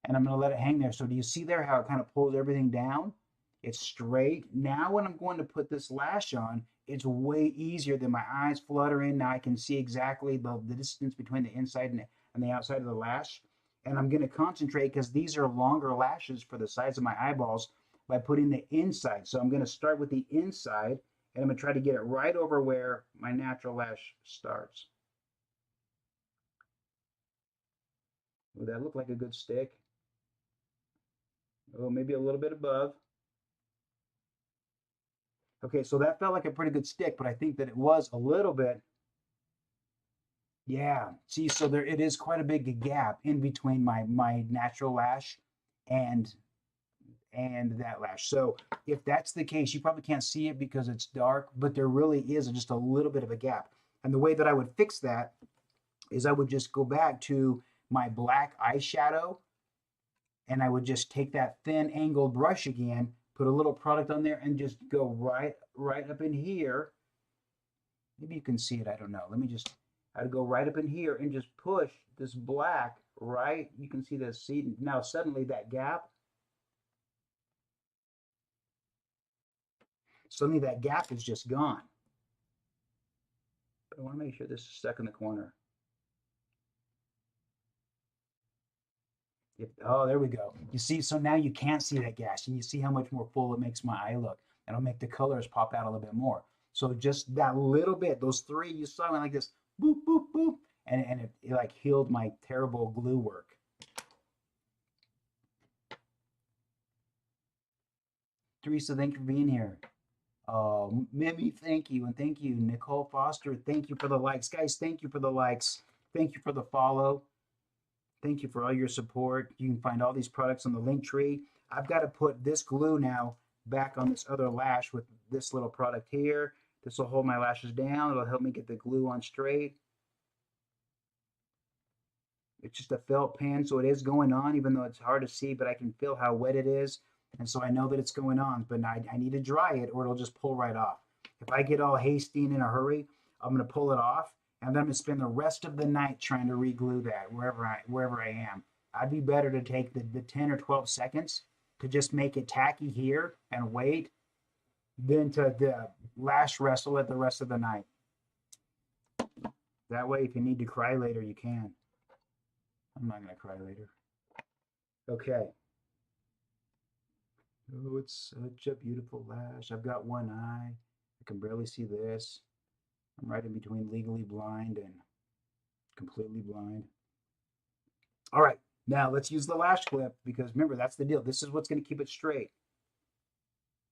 and I'm going to let it hang there. So do you see there how it kind of pulls everything down? It's straight. Now when I'm going to put this lash on, it's way easier than my eyes fluttering. Now I can see exactly the distance between the inside and the outside of the lash. And I'm going to concentrate because these are longer lashes for the size of my eyeballs by putting the inside. So I'm going to start with the inside, And I'm going to try to get it right over where my natural lash starts. Would that look like a good stick? Oh, maybe a little bit above. Okay, so that felt like a pretty good stick, but I think that it was a little bit. Yeah, see, so there it is quite a big gap in between my natural lash and that lash. So if that's the case, you probably can't see it because it's dark, but there really is just a little bit of a gap. And the way that I would fix that is I would just go back to my black eyeshadow and I would just take that thin angled brush again, put a little product on there and just go right up in here. Maybe you can see it, I don't know. I'd go right up in here and just push this black right. You can see this. See, now suddenly that gap, is just gone. But I want to make sure this is stuck in the corner. Oh, there we go. You see, so now you can't see that gash, and you see how much more full it makes my eye look. And it'll make the colors pop out a little bit more. So just that little bit, those three, you saw me like this, boop, boop, boop, and it like healed my terrible glue work. Teresa, thank you for being here. Mimi, thank you, and thank you. Nicole Foster, thank you for the likes. Guys, thank you for the likes. Thank you for the follow. Thank you for all your support. You can find all these products on the link tree. I've got to put this glue now back on this other lash with this little product here. This will hold my lashes down. It'll help me get the glue on straight. It's just a felt pen, so it is going on, even though it's hard to see, but I can feel how wet it is. And so I know that it's going on, but I need to dry it or it'll just pull right off. If I get all hasty and in a hurry, I'm going to pull it off. And then I'm going to spend the rest of the night trying to re-glue that wherever I am. I'd be better to take the 10 or 12 seconds to just make it tacky here and wait than to the lash wrestle it the rest of the night. That way, if you need to cry later, you can. I'm not going to cry later. Okay. Oh, it's such a beautiful lash. I've got one eye. I can barely see this. I'm right in between legally blind and completely blind. All right, now let's use the lash clip because remember, that's the deal. This is what's going to keep it straight.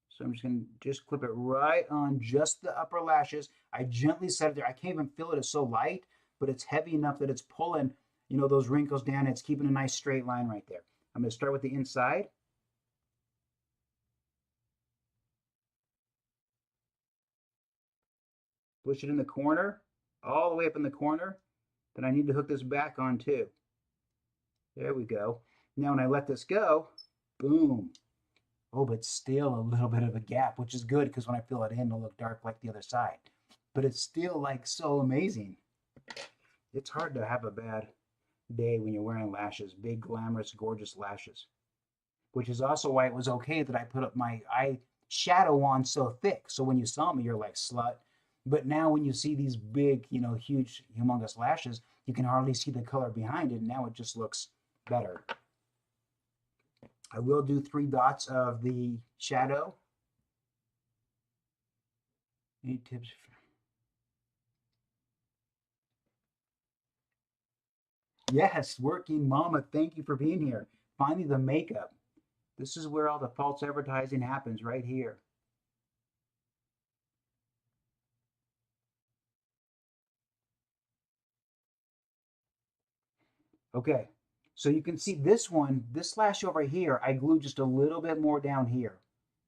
So I'm just going to clip it right on just the upper lashes. I gently set it there. I can't even feel it. It's so light, but it's heavy enough that it's pulling, you know, those wrinkles down. It's keeping a nice straight line right there. I'm going to start with the inside. Push it in the corner, all the way up in the corner. Then I need to hook this back on too. There we go. Now when I let this go, boom. Oh, but still a little bit of a gap, which is good because when I fill it in, it'll look dark like the other side. But it's still like so amazing. It's hard to have a bad day when you're wearing lashes, big, glamorous, gorgeous lashes. Which is also why it was okay that I put up my eyeshadow on so thick. So when you saw me, you're like, slut. But now when you see these big, you know, huge, humongous lashes, you can hardly see the color behind it. And now it just looks better. I will do 3 dots of the shadow. Any tips? Yes, working mama, thank you for being here. Finally, the makeup. This is where all the false advertising happens, right here. Okay, so you can see this one, this lash over here, I glued just a little bit more down here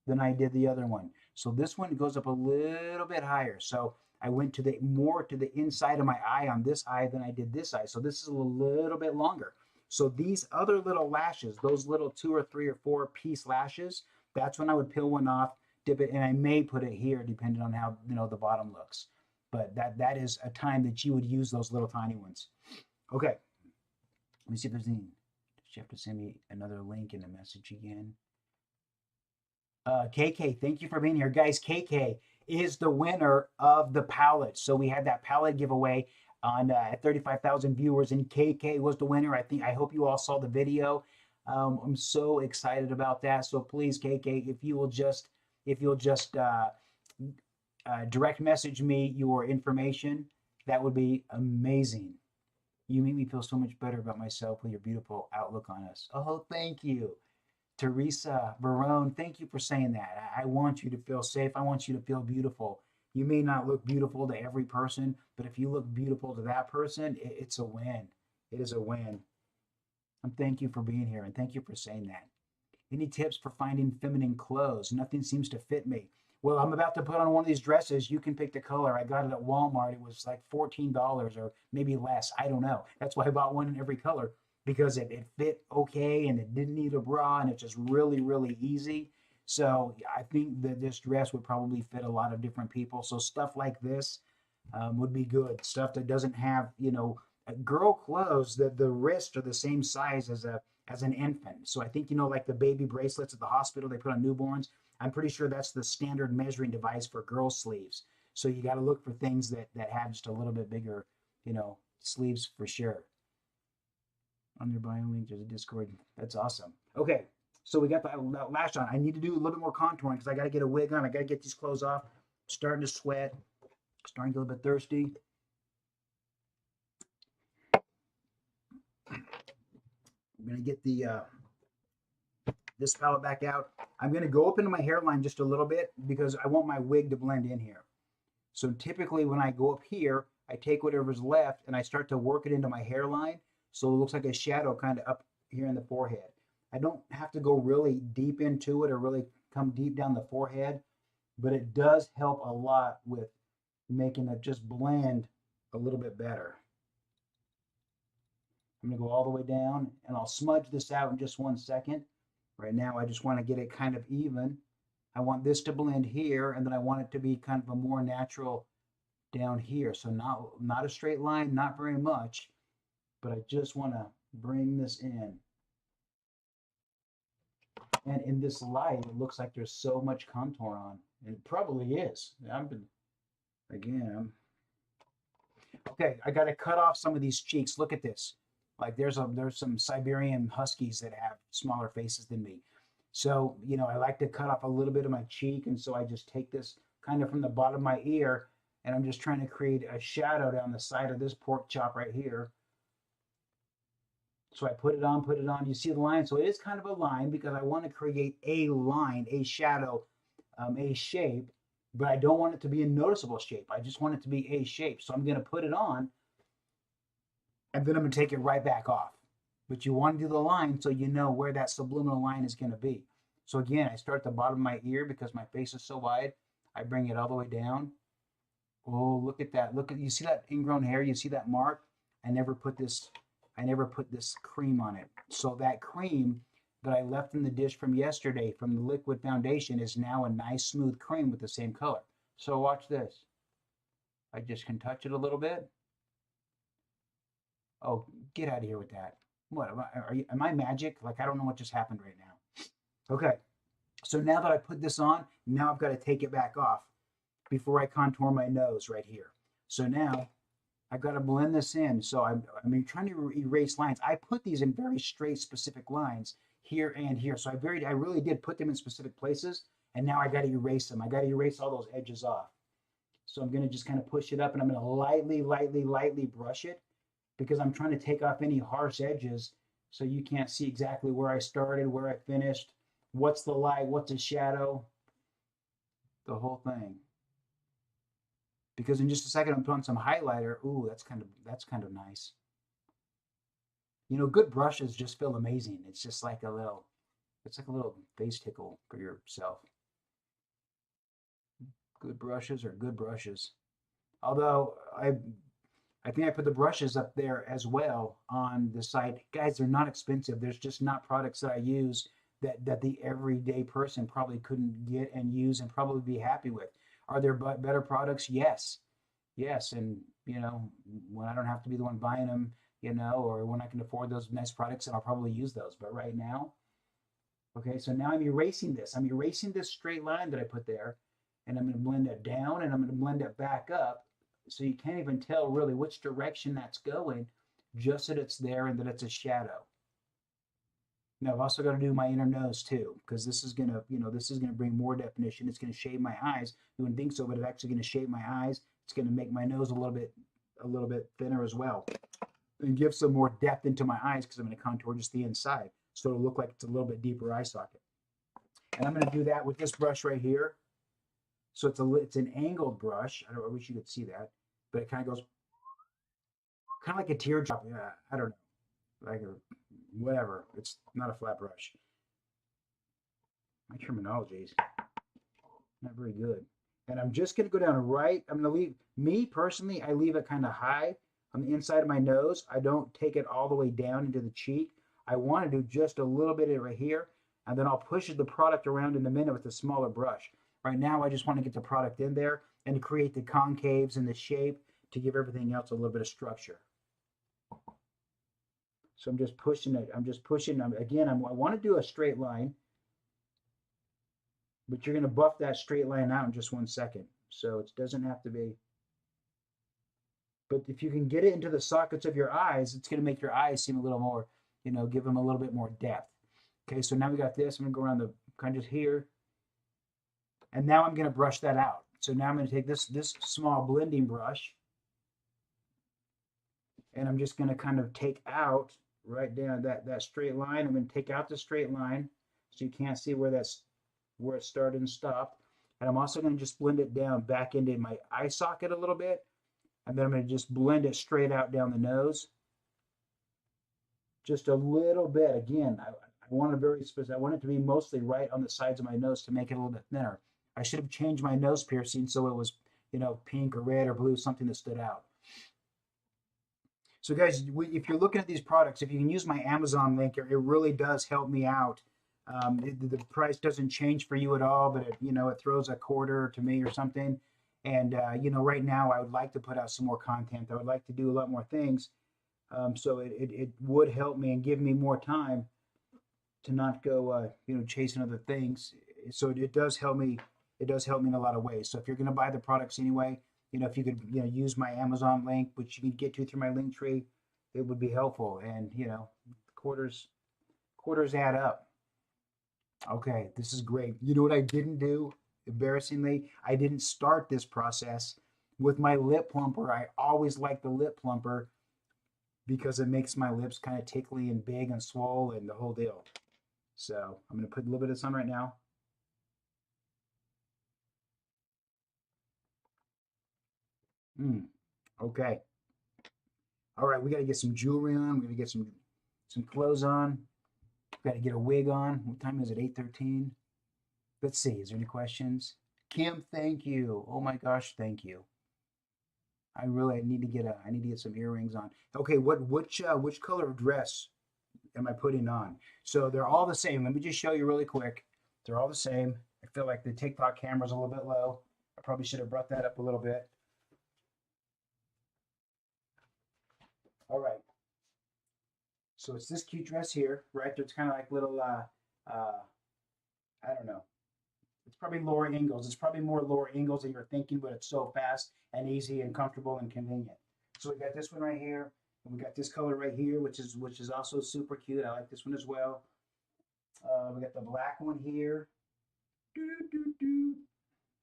than I did the other one. So this one goes up a little bit higher. So I went to more to the inside of my eye on this eye than I did this eye. So this is a little bit longer. So these other little lashes, those little 2 or 3 or 4 piece lashes, that's when I would peel one off, dip it, and I may put it here depending on how, you know, the bottom looks. But that is a time that you would use those little tiny ones. Okay. Let me see if there's any. Does you have to send me another link in the message again? KK, thank you for being here. Guys, KK is the winner of the palette. So we had that palette giveaway on 35,000 viewers, and KK was the winner. I hope you all saw the video. I'm so excited about that. So please, KK, if you'll just direct message me your information. That would be amazing. You make me feel so much better about myself with your beautiful outlook on us. Oh, thank you. Teresa Barone, thank you for saying that. I want you to feel safe. I want you to feel beautiful. You may not look beautiful to every person, but if you look beautiful to that person, it's a win. It is a win. And thank you for being here and thank you for saying that. Any tips for finding feminine clothes? Nothing seems to fit me. Well, I'm about to put on one of these dresses. You can pick the color. I got it at Walmart. It was like $14 or maybe less. I don't know. That's why I bought one in every color because it fit okay and it didn't need a bra and it's just really, really easy. So I think that this dress would probably fit a lot of different people. So stuff like this would be good. Stuff that doesn't have, girl clothes, the wrists are the same size as an infant. So I think, like the baby bracelets at the hospital they put on newborns, I'm pretty sure that's the standard measuring device for girl sleeves. So you got to look for things that have just a little bit bigger, sleeves for sure. On your bio link, there's a Discord. That's awesome. Okay, so we got that lash on. I need to do a little bit more contouring because I got to get a wig on. I got to get these clothes off. Starting to sweat. Starting to get a little bit thirsty. I'm going to get this palette back out. I'm going to go up into my hairline just a little bit because I want my wig to blend in here. So typically when I go up here, I take whatever's left and I start to work it into my hairline. So it looks like a shadow kind of up here in the forehead. I don't have to go really deep into it or really come deep down the forehead, but it does help a lot with making it just blend a little bit better. I'm going to go all the way down and I'll smudge this out in just 1 second. Right now, I just want to get it kind of even. I want this to blend here, and then I want it to be kind of a more natural down here. So not a straight line, not very much, but I just want to bring this in. And in this light, it looks like there's so much contour on. And it probably is. Okay, I got to cut off some of these cheeks. Look at this. Like there's some Siberian Huskies that have smaller faces than me. So, I like to cut off a little bit of my cheek. And so I just take this kind of from the bottom of my ear and I'm just trying to create a shadow down the side of this pork chop right here. So I put it on. You see the line? So it is kind of a line because I want to create a line, a shadow, a shape, but I don't want it to be a noticeable shape. I just want it to be a shape. So I'm going to put it on. And then I'm going to take it right back off. But you want to do the line so you know where that subliminal line is going to be. So again, I start at the bottom of my ear because my face is so wide. I bring it all the way down. Oh, look at that. You see that ingrown hair? You see that mark? I never put this cream on it. So that cream that I left in the dish from yesterday from the liquid foundation is now a nice smooth cream with the same color. So watch this. I just can touch it a little bit. Oh, get out of here with that. What, am I magic? Like, I don't know what just happened right now. Okay, so now that I put this on, now I've got to take it back off before I contour my nose right here. So now I've got to blend this in. So I'm trying to erase lines. I put these in very straight, specific lines here and here. So I really did put them in specific places, and now I got to erase them. I got to erase all those edges off. So I'm going to just kind of push it up, and I'm going to lightly brush it, because I'm trying to take off any harsh edges so you can't see exactly where I started, where I finished, what's the light, what's the shadow, the whole thing. Because in just a second I'm putting some highlighter. Ooh, that's kind of nice. Good brushes just feel amazing. It's just like a little face tickle for yourself. Good brushes are good brushes. Although I think I put the brushes up there as well on the site. Guys, they're not expensive. There's just not products that I use that the everyday person probably couldn't get and use and probably be happy with. Are there better products? Yes. And, when I don't have to be the one buying them, or when I can afford those nice products, then I'll probably use those. But right now, okay, so now I'm erasing this. I'm erasing this straight line that I put there, and I'm going to blend it down, and I'm going to blend it back up. So you can't even tell really which direction that's going, just that it's there and that it's a shadow. Now I've also got to do my inner nose too, because this is gonna, this is gonna bring more definition. It's gonna shade my eyes. You wouldn't think so, but it's actually gonna shade my eyes. It's gonna make my nose a little bit thinner as well, and give some more depth into my eyes because I'm gonna contour just the inside, so it'll look like it's a little bit deeper eye socket. And I'm gonna do that with this brush right here. So it's an angled brush. I wish you could see that, but it kind of goes kind of like a teardrop. Yeah, I don't know, like a whatever. It's not a flat brush. My terminology is not very good. And I'm just going to go down right. I'm going to leave, me personally, I leave it kind of high on the inside of my nose. I don't take it all the way down into the cheek. I want to do just a little bit of it right here. And then I'll push the product around in a minute with a smaller brush. Right now, I just want to get the product in there and create the concaves and the shape to give everything else a little bit of structure. So I'm just pushing it. I'm just pushing. Again, I want to do a straight line, but you're going to buff that straight line out in just 1 second. So it doesn't have to be. But if you can get it into the sockets of your eyes, it's going to make your eyes seem a little more, give them a little bit more depth. Okay, so now we got this. I'm going to go around the kind of here. And now I'm going to brush that out. So now I'm going to take this small blending brush, and I'm just going to kind of take out right down that straight line. I'm going to take out the straight line so you can't see where it started and stopped. And I'm also going to just blend it down back into my eye socket a little bit. And then I'm going to just blend it straight out down the nose. Just a little bit. Again, I want I want it to be mostly right on the sides of my nose to make it a little bit thinner. I should have changed my nose piercing so it was, pink or red or blue, something that stood out. So guys, if you're looking at these products, if you can use my Amazon link, it really does help me out. The price doesn't change for you at all, but it throws a quarter to me or something. And right now I would like to put out some more content. I would like to do a lot more things. So it would help me and give me more time to not go chasing other things. So it does help me. It does help me in a lot of ways. So if you're going to buy the products anyway, if you could use my Amazon link, which you can get to through my link tree, it would be helpful. And quarters add up. Okay, this is great. You know what I didn't do? Embarrassingly, I didn't start this process with my lip plumper. I always like the lip plumper because it makes my lips kind of tickly and big and swole and the whole deal. So I'm going to put a little bit of this on right now. Okay. All right, we got to get some jewelry on. We got to get some clothes on. We got to get a wig on. What time is it? 8:13. Let's see. Is there any questions? Kim, thank you. Oh my gosh, thank you. I need to get some earrings on. Okay, which color of dress am I putting on? So they're all the same. Let me just show you really quick. They're all the same. I feel like the TikTok camera's a little bit low. I probably should have brought that up a little bit. All right. So it's this cute dress here, right? There's kind of like little, I don't know. It's probably Laura Ingalls. It's probably more Laura Ingalls than you're thinking, but it's so fast and easy and comfortable and convenient. So we got this one right here, and we got this color right here, which is also super cute. I like this one as well. We got the black one here,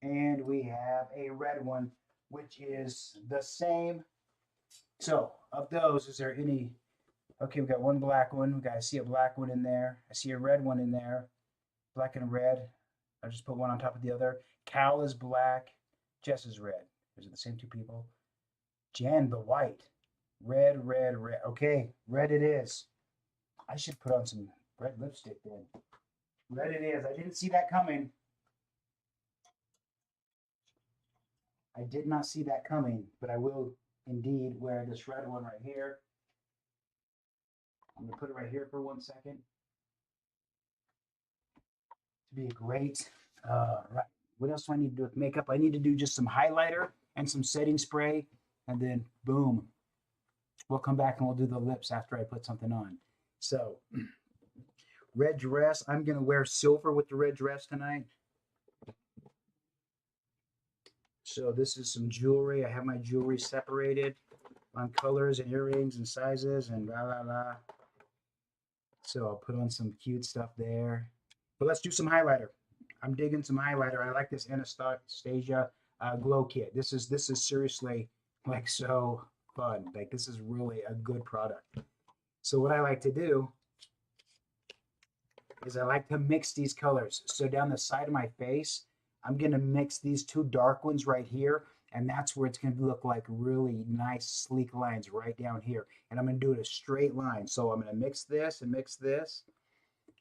and we have a red one, which is the same. So of those, is there any? Okay, we got one black one. I see a black one in there. I see a red one in there. Black and red. I just put one on top of the other. Cal is black. Jess is red. Is it the same two people? Jan, the white. Red, red, red. Okay, red it is. I should put on some red lipstick then. Red it is. I didn't see that coming. I did not see that coming, but I will indeed wear this red one right here. I'm going to put it right here for 1 second. To be great. Right. What else do I need to do with makeup? I need to do just some highlighter and some setting spray, and then boom. We'll come back and we'll do the lips after I put something on. So, red dress. I'm going to wear silver with the red dress tonight. So this is some jewelry. I have my jewelry separated on colors and earrings and sizes and blah, blah, blah. So I'll put on some cute stuff there. But let's do some highlighter. I'm digging some highlighter. I like this Anastasia Glow Kit. This is seriously like so fun. Like this is really a good product. So what I like to do is I like to mix these colors. So down the side of my face, I'm gonna mix these two dark ones right here, and that's where it's gonna look like really nice, sleek lines right down here. And I'm gonna do it a straight line. So I'm gonna mix this and mix this,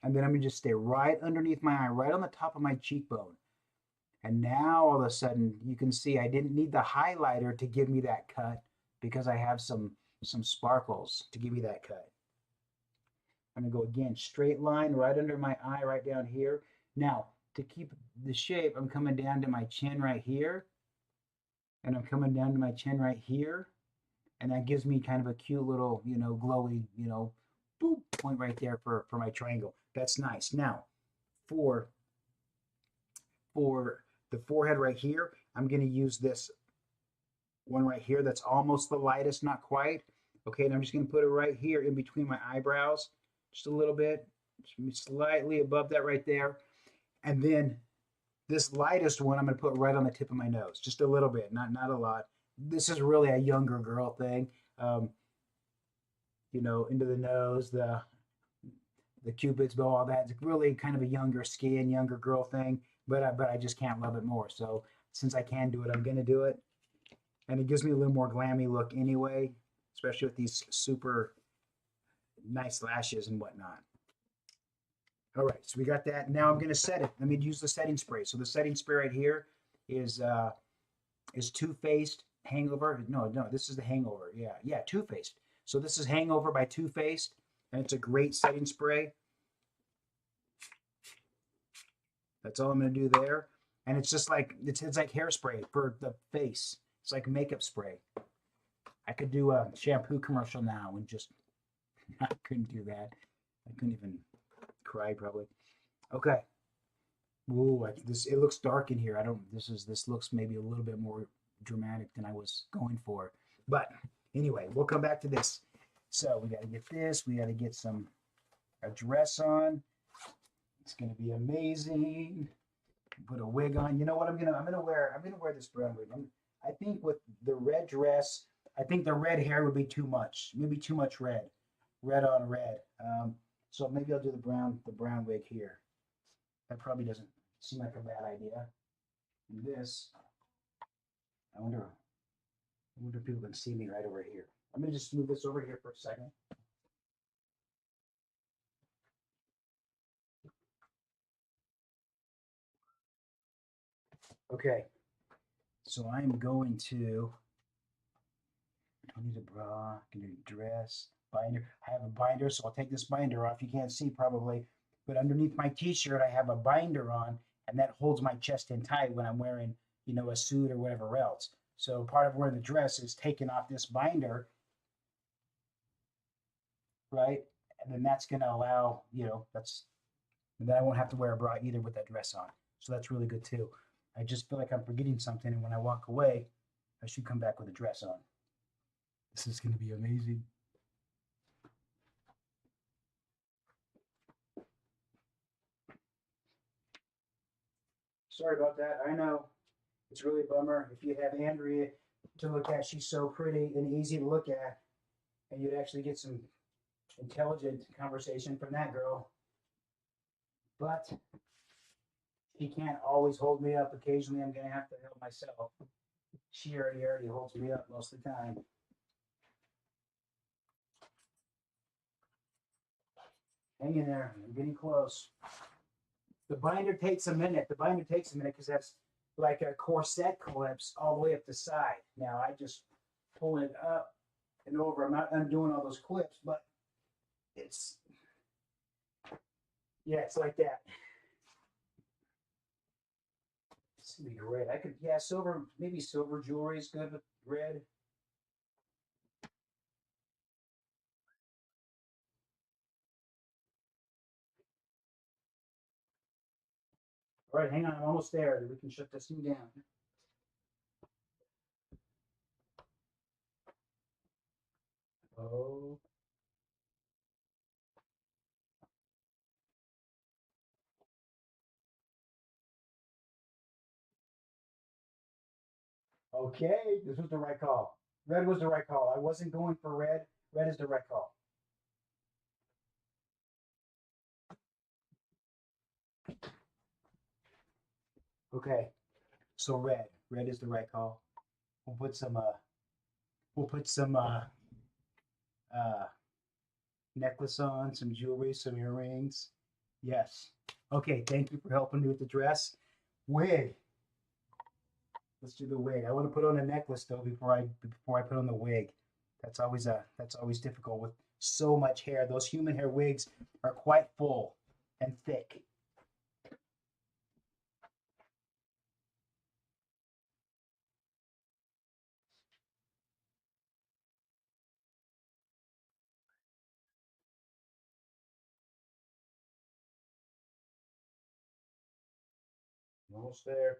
and then I'm gonna just stay right underneath my eye, right on the top of my cheekbone. And now all of a sudden you can see I didn't need the highlighter to give me that cut because I have some sparkles to give me that cut. I'm gonna go again, straight line right under my eye, right down here. Now, to keep the shape, I'm coming down to my chin right here, and I'm coming down to my chin right here, and that gives me kind of a cute little, glowy, boop, point right there for my triangle. That's nice. Now, for for the forehead right here, I'm gonna use this one right here that's almost the lightest, not quite. Okay, and I'm just gonna put it right here in between my eyebrows, just a little bit, just slightly above that right there. And then this lightest one I'm gonna put right on the tip of my nose, just a little bit, not a lot. This is really a younger girl thing. Um, into the nose, the cupid's bow, all that. It's really kind of a younger skin, younger girl thing. But I just can't love it more. So since I can do it, I'm gonna do it, and it gives me a little more glammy look anyway, especially with these super nice lashes and whatnot. All right, so we got that. Now I'm gonna set it. Let me use the setting spray. So the setting spray right here is Too Faced Hangover. No, this is the Hangover. Yeah, Too Faced. So this is Hangover by Too Faced, and it's a great setting spray. That's all I'm gonna do there, and it's just like it's like hairspray for the face. It's like makeup spray. I could do a shampoo commercial now and just I couldn't do that. I couldn't even cry probably. Okay. Ooh, this it looks dark in here. I don't. This looks maybe a little bit more dramatic than I was going for. But anyway, we'll come back to this. So we got to get this. We got to get a dress on. It's gonna be amazing. Put a wig on. You know what I'm gonna wear this brown wig. I think with the red dress, I think the red hair would be too much. Maybe too much red on red. So maybe I'll do the brown wig here. That probably doesn't seem like a bad idea. And this, I wonder if people can see me right over here. I'm gonna just move this over here for a second. Okay, so I'm going to. I need a bra. I need a dress, binder. I have a binder, so I'll take this binder off. You can't see probably, but underneath my t-shirt, I have a binder on, and that holds my chest in tight when I'm wearing, a suit or whatever else. So part of wearing the dress is taking off this binder, right? And then that's going to allow, and then I won't have to wear a bra either with that dress on. So that's really good too. I just feel like I'm forgetting something, and when I walk away, I should come back with a dress on. This is going to be amazing. Sorry about that. I know it's really a bummer. If you have Andrea to look at, she's so pretty and easy to look at, and you'd actually get some intelligent conversation from that girl. But she can't always hold me up. Occasionally, I'm going to have to help myself. She already holds me up most of the time. Hang in there. I'm getting close. The binder takes a minute. The binder takes a minute because that's like a corset clips all the way up the side. Now I just pull it up and over. I'm not undoing all those clips, but it's yeah, it's like that. It's gonna be great. I could silver, maybe silver jewelry is good with red. All right, hang on, I'm almost there. We can shut this thing down. Oh, Okay, this was the right call. Red was the right call. I wasn't going for red. Red is the right call. Okay, so red. Red is the right call. We'll put some uh necklace on, some jewelry, some earrings. Yes. Okay, thank you for helping me with the dress. Wig. Let's do the wig. I want to put on a necklace though before I put on the wig. That's always difficult with so much hair. Those human hair wigs are quite full and thick. Almost there.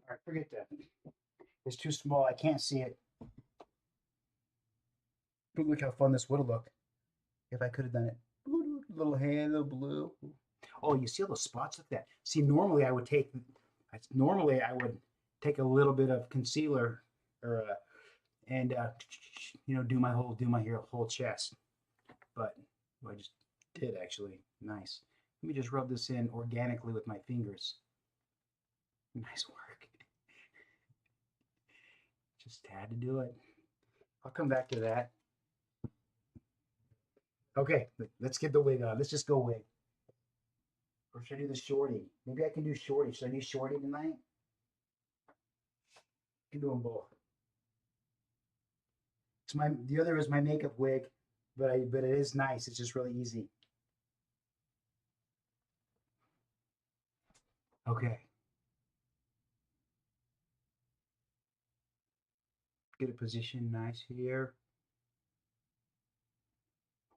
All right, forget that. It's too small. I can't see it. But look how fun this would have looked if I could have done it. Little hand, little blue. Oh, you see all those spots like that? See, normally I would take a little bit of concealer or and do my hair whole chest. But I just did actually. Nice. Let me just rub this in organically with my fingers. Nice work. Just had to do it. I'll come back to that. Okay, let's get the wig on. Let's just go wig. Or should I do the shorty? Maybe I can do shorty. Should I do shorty tonight? I can do them both. The other is my makeup wig, but it is nice. It's just really easy. Okay, get a position nice here.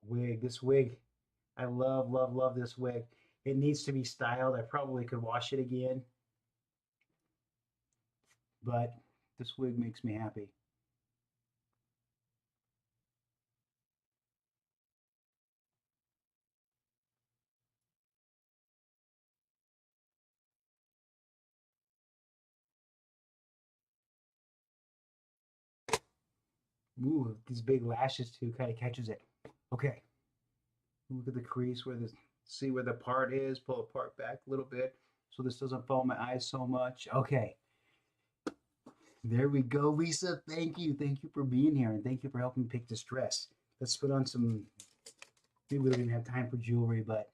Wig. This wig, I love, love, love this wig. It needs to be styled. I probably could wash it again, but this wig makes me happy. Ooh, these big lashes too kind of catches it. Okay, look at the crease see where the part is. Pull the part back a little bit so this doesn't fall in my eyes so much. Okay, there we go, Lisa. Thank you. Thank you for being here and thank you for helping me pick this dress. Let's put on some, maybe we don't even have time for jewelry, but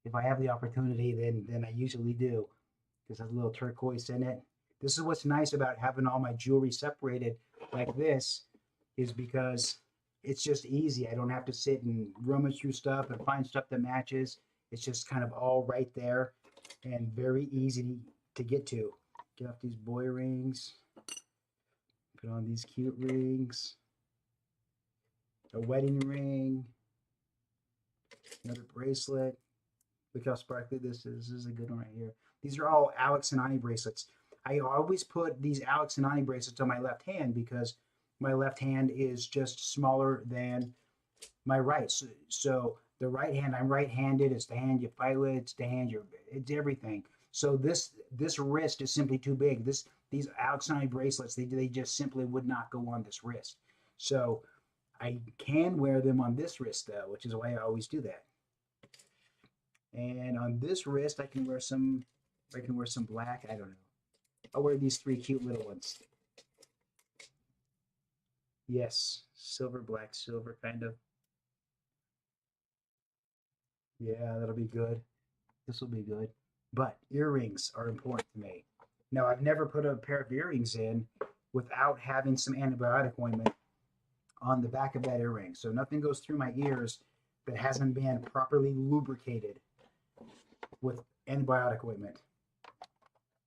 if I have the opportunity, then I usually do because it has a little turquoise in it. This is what's nice about having all my jewelry separated like this is because it's just easy. I don't have to sit and rummage through stuff and find stuff that matches. It's just kind of all right there and very easy to get to. Get off these boy rings, put on these cute rings, a wedding ring, another bracelet. Look how sparkly this is. This is a good one right here. These are all Alex and Ani bracelets. I always put these Alex and Ani bracelets on my left hand because my left hand is just smaller than my right. So the right hand, I'm right-handed. It's the hand you fight with. It's the hand it's everything. So this wrist is simply too big. These Alex and Ani bracelets, they just simply would not go on this wrist. So I can wear them on this wrist though, which is why I always do that. And on this wrist, I can wear some black. I don't know. I'll wear these three cute little ones. Yes, silver, black, silver, kind of. Yeah, that'll be good. This will be good. But earrings are important to me. Now, I've never put a pair of earrings in without having some antibiotic ointment on the back of that earring. So nothing goes through my ears that hasn't been properly lubricated with antibiotic ointment.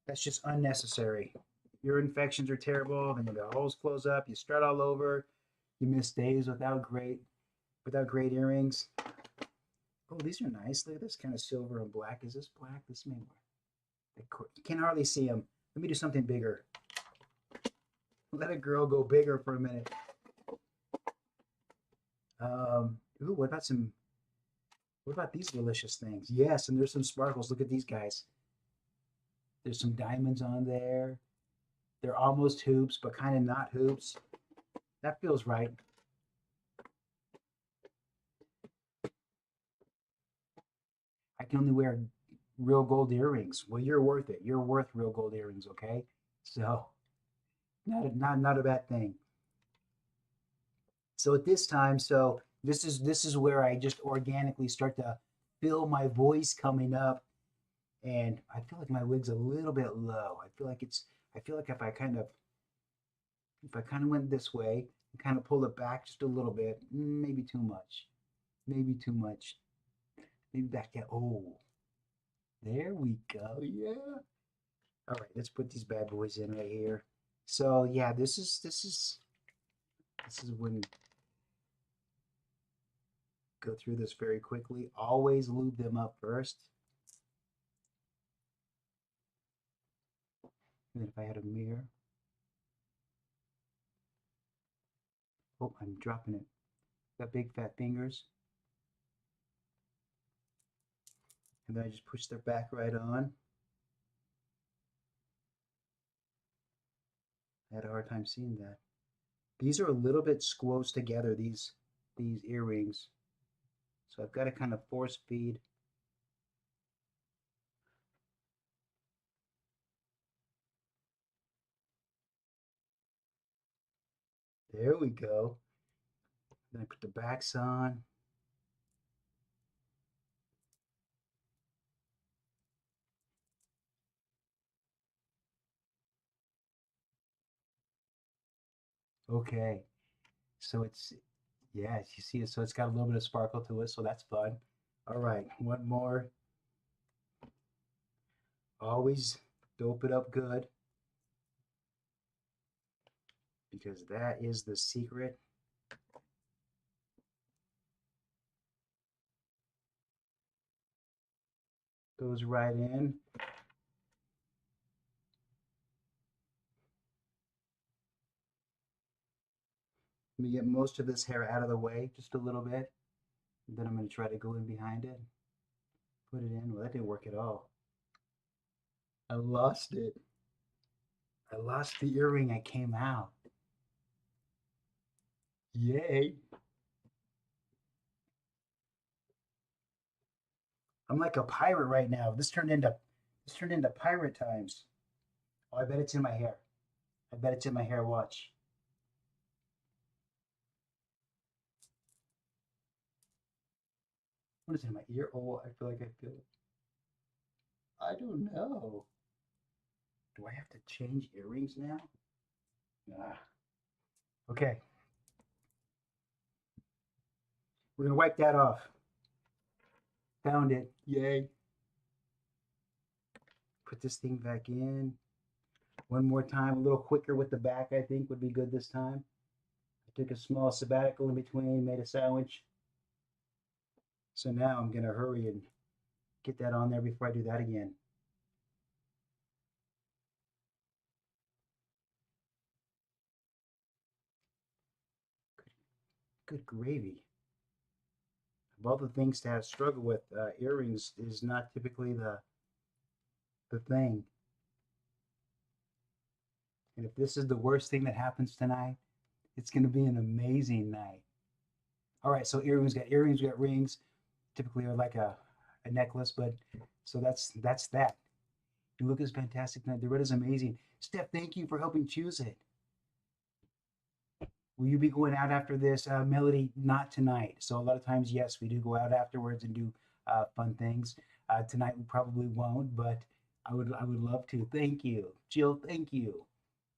That's just unnecessary. Ear infections are terrible. Then the holes close up. You start all over. You miss days without great earrings. Oh, these are nice. Look at this kind of silver and black. Is this black? This may work. You can hardly see them. Let me do something bigger. Let a girl go bigger for a minute. Ooh, what about these delicious things? Yes, and there's some sparkles. Look at these guys. There's some diamonds on there. They're almost hoops, but kind of not hoops. That feels right. I can only wear real gold earrings. Well, you're worth it. You're worth real gold earrings, okay? So not a bad thing. So at this time, so this is where I just organically start to feel my voice coming up, and I feel like my wig's a little bit low. I feel like if I kind of went this way and kind of pulled it back just a little bit, maybe too much, maybe too much, maybe back at oh, there we go, yeah. All right, let's put these bad boys in right here. So yeah, this is when go through this very quickly. Always lube them up first. And then if I had a mirror, oh, I'm dropping it. Got big fat fingers. And then I just push their back right on. I had a hard time seeing that. These are a little bit squoze together, these earrings. So I've got to kind of force feed. There we go. Then I put the backs on. Okay. So yeah, you see it. So it's got a little bit of sparkle to it. So that's fun. All right. One more. Always dope it up good because that is the secret. Goes right in. Let me get most of this hair out of the way, just a little bit. And then I'm going to try to go in behind it. Put it in. Well, that didn't work at all. I lost it. I lost the earring. I came out. Yay. I'm like a pirate right now. This turned into pirate times. Oh, I bet it's in my hair. I bet it's in my hair. Watch. What is it in my ear? Oh, I feel like I feel it. I don't know. Do I have to change earrings now? Ah. Okay, we're gonna wipe that off. Found it. Yay. Put this thing back in. One more time, a little quicker with the back, I think would be good this time. I took a small sabbatical in between, made a sandwich. So now I'm gonna hurry and get that on there before I do that again. Good gravy. Of all the things to have struggle with, earrings is not typically the thing. And if this is the worst thing that happens tonight, it's going to be an amazing night. All right, so earrings, we got rings. Typically are like a necklace, but so that's that. You look is fantastic tonight. The red is amazing. Steph, thank you for helping choose it. Will you be going out after this, Melody? Not tonight. So a lot of times, yes, we do go out afterwards and do fun things. Tonight we probably won't, but I would love to. Thank you, Jill. Thank you.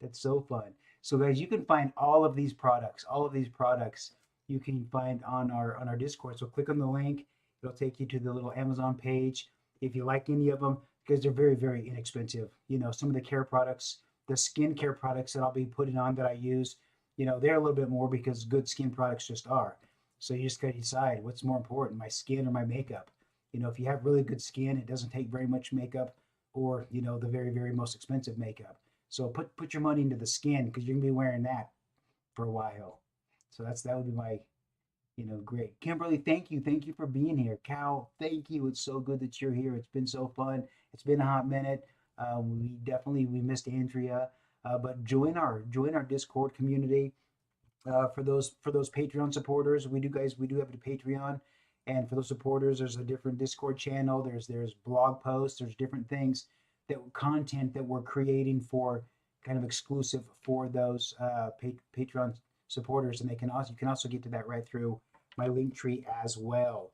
That's so fun. So guys, you can find all of these products. All of these products you can find on our Discord. So click on the link. It'll take you to the little Amazon page. If you like any of them, because they're very, very inexpensive. Some of the care products, the skincare products that I'll be putting on that I use, they're a little bit more because good skin products just are. So you just got to decide what's more important, my skin or my makeup. If you have really good skin, it doesn't take very much makeup or, the very, very most expensive makeup. So put your money into the skin because you're gonna be wearing that for a while. So that would be my Great. Kimberly, thank you. Thank you for being here. Cal, thank you. It's so good that you're here. It's been so fun. It's been a hot minute. We missed Andrea, but join our Discord community. For those Patreon supporters, we do have a Patreon, and for those supporters, there's a different Discord channel. There's blog posts. There's different things that content that we're creating for kind of exclusive for those Patreon supporters, and you can also get to that right through my link tree as well.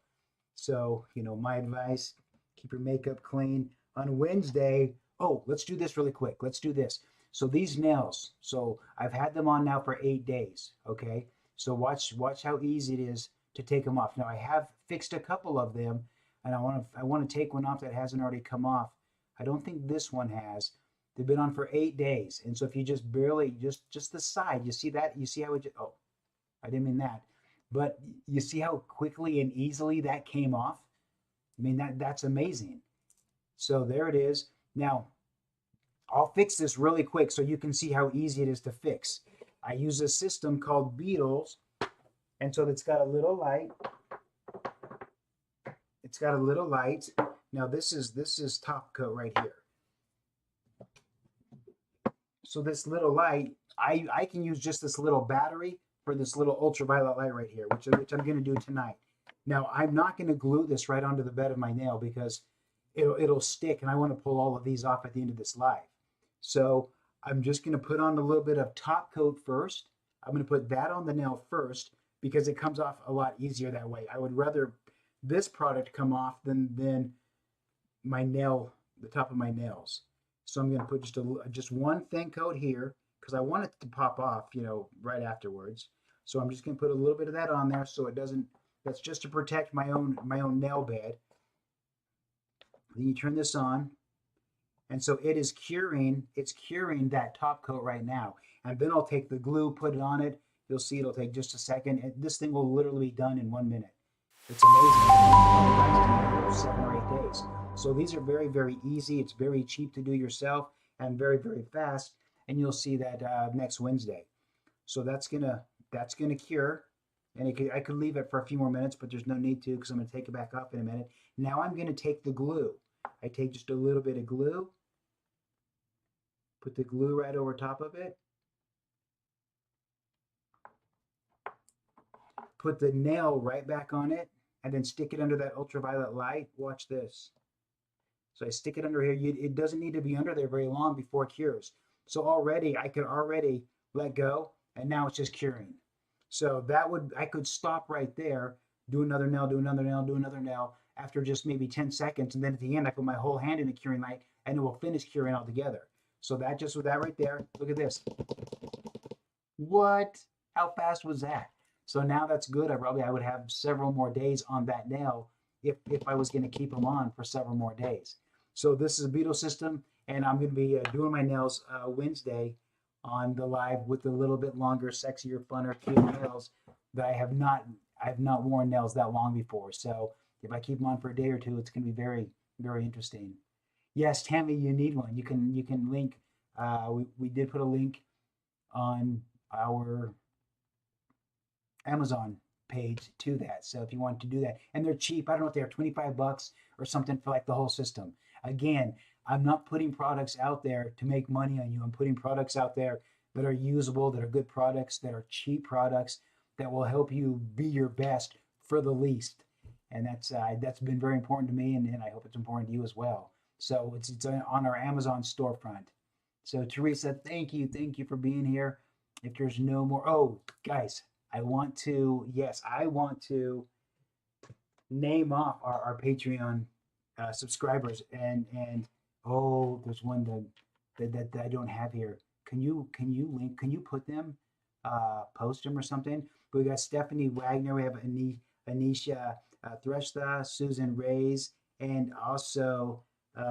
So my advice: keep your makeup clean on Wednesday. Oh, let's do this really quick. Let's do this. So these nails, so I've had them on now for 8 days. Okay, so watch how easy it is to take them off. Now I have fixed a couple of them, and I want to take one off that hasn't already come off. I don't think this one has. They've been on for 8 days, and so if you just barely just the side, you see that? You see how it? Oh, I didn't mean that, but you see how quickly and easily that came off. I mean that's amazing. So there it is. Now I'll fix this really quick so you can see how easy it is to fix. I use a system called Beetles, and so it's got a little light. It's got a little light. Now this is top coat right here. So this little light, I can use just this little battery for this little ultraviolet light right here, which I'm going to do tonight. Now I'm not going to glue this right onto the bed of my nail because it'll stick, and I want to pull all of these off at the end of this live. So I'm just going to put on a little bit of top coat first. I'm going to put that on the nail first because it comes off a lot easier that way. I would rather this product come off than my nail, the top of my nails. So I'm going to put just one thin coat here because I want it to pop off, right afterwards. So I'm just going to put a little bit of that on there so it doesn't. That's just to protect my own nail bed. Then you turn this on. And so it's curing that top coat right now. And then I'll take the glue, put it on it. You'll see it'll take just a second. And this thing will literally be done in 1 minute. It's amazing. 7 or 8 days. So these are very, very easy. It's very cheap to do yourself and very, very fast. And you'll see that next Wednesday. So that's gonna cure. And I could leave it for a few more minutes, but there's no need to because I'm going to take it back off in a minute. Now I'm going to take the glue. I take just a little bit of glue. Put the glue right over top of it. Put the nail right back on it and then stick it under that ultraviolet light. Watch this. So I stick it under here. It doesn't need to be under there very long before it cures. So I could already let go, and now it's just curing. So I could stop right there, do another nail, do another nail, do another nail after just maybe 10 seconds. And then at the end, I put my whole hand in the curing light and it will finish curing altogether. So with that right there, look at this. What? How fast was that? So now that's good. I would have several more days on that nail if I was going to keep them on for several more days. So this is a Beetle system, and I'm going to be doing my nails Wednesday on the live with a little bit longer, sexier, funner, cute nails that I have not worn nails that long before. So if I keep them on for a day or two, it's going to be very, very interesting. Yes, Tammy, you need one. You can link. We did put a link on our Amazon page to that. So if you want to do that, and they're cheap, I don't know what they are, $25 or something for like the whole system. Again, I'm not putting products out there to make money on you. I'm putting products out there that are usable, that are good products, that are cheap products, that will help you be your best for the least. And that's been very important to me, and I hope it's important to you as well. So it's on our Amazon storefront. So Teresa, thank you for being here. If there's no more, guys, I want to name off our Patreon subscribers, and there's one that I don't have here. Can you put them, post them or something? But we got Stephanie Wagner, we have Anisha Threshta, Susan Reyes, and also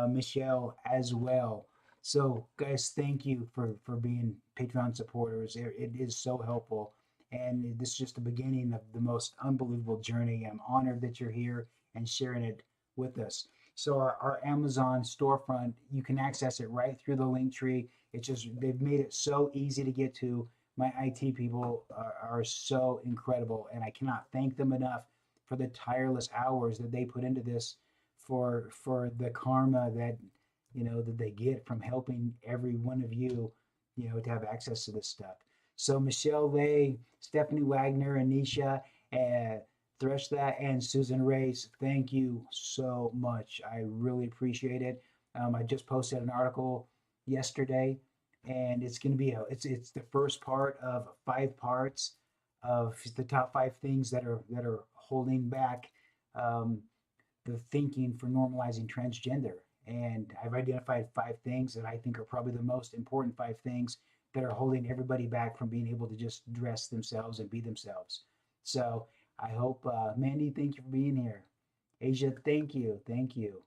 Michelle as well. So guys, thank you for being Patreon supporters. It is so helpful. And this is just the beginning of the most unbelievable journey. I'm honored that you're here and sharing it with us. So our Amazon storefront, you can access it right through the link tree. It's just, they've made it so easy to get to. My IT people are so incredible, and I cannot thank them enough for the tireless hours that they put into this, for the karma that that they get from helping every one of you, to have access to this stuff. So Michelle Lay, Stephanie Wagner, Anisha, and Thresh that, and Susan Race, thank you so much. I really appreciate it. I just posted an article yesterday, and it's going to be it's the first part of 5 parts of the top 5 things that are holding back um, the thinking for normalizing transgender. And I've identified 5 things that I think are probably the most important 5 things that are holding everybody back from being able to just dress themselves and be themselves. So I hope, Mandy, thank you for being here. Asia, thank you, thank you.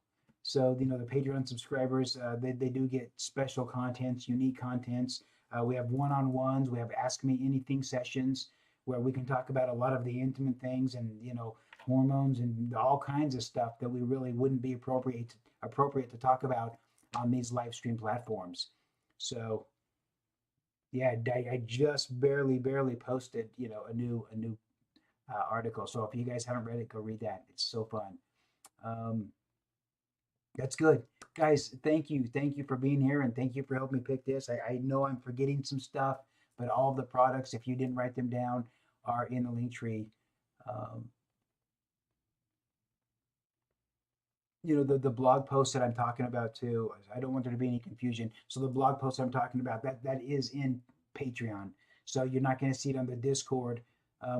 So the Patreon subscribers, they do get special contents, unique contents. We have one-on-ones. We have Ask Me Anything sessions where we can talk about a lot of the intimate things, and hormones and all kinds of stuff that we really wouldn't be appropriate to talk about on these live stream platforms. So yeah, I just barely posted a new article. So if you guys haven't read it, go read that. It's so fun. Um, that's good, guys. Thank you for being here, and thank you for helping me pick this. I know I'm forgetting some stuff, but all of the products, if you didn't write them down, are in the link tree. Um, the blog post that I'm talking about too. I don't want there to be any confusion. So the blog post I'm talking about, that is in Patreon. So you're not going to see it on the Discord.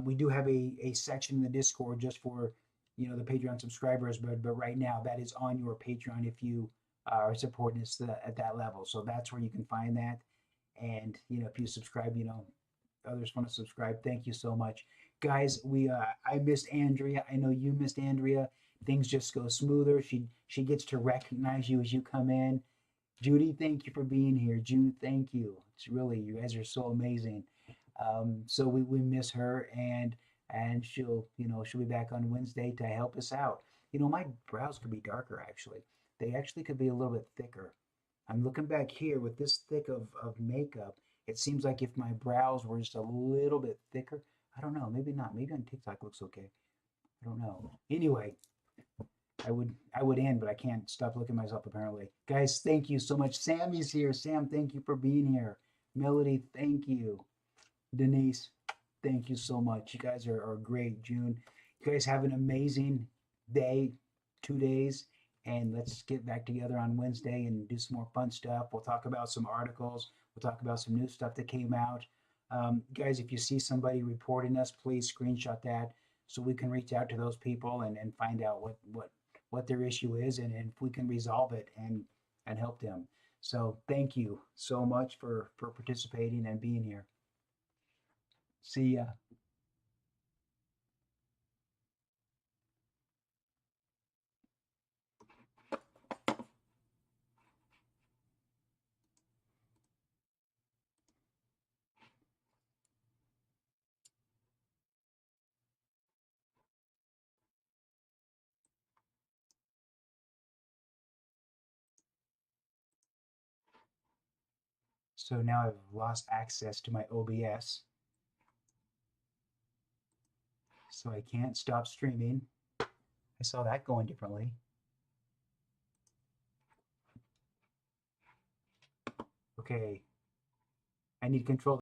We do have a section in the Discord just for the Patreon subscribers, but right now that is on your Patreon if you are supporting us at that level. So that's where you can find that. And if you subscribe, others want to subscribe. Thank you so much, guys. I missed Andrea. I know you missed Andrea. Things just go smoother. She gets to recognize you as you come in. Judy, thank you for being here. June, thank you. It's really, you guys are so amazing. So we miss her, and she'll be back on Wednesday to help us out. My brows could be darker actually. They actually could be a little bit thicker. I'm looking back here with this thick of makeup. It seems like if my brows were just a little bit thicker, I don't know, maybe not. Maybe on TikTok looks okay. I don't know. Anyway, I would end, but I can't stop looking at myself apparently. Guys, thank you so much. Sammy's here. Sam, thank you for being here. Melody, thank you. Denise, thank you so much. You guys are great. June, you guys have an amazing day, 2 days, and let's get back together on Wednesday and do some more fun stuff. We'll talk about some articles. We'll talk about some new stuff that came out. Guys, if you see somebody reporting us, please screenshot that so we can reach out to those people and find out what their issue is, and if we can resolve it and help them. So thank you so much for participating and being here. See ya. So now I've lost access to my OBS, so I can't stop streaming. I saw that going differently. Okay, I need control.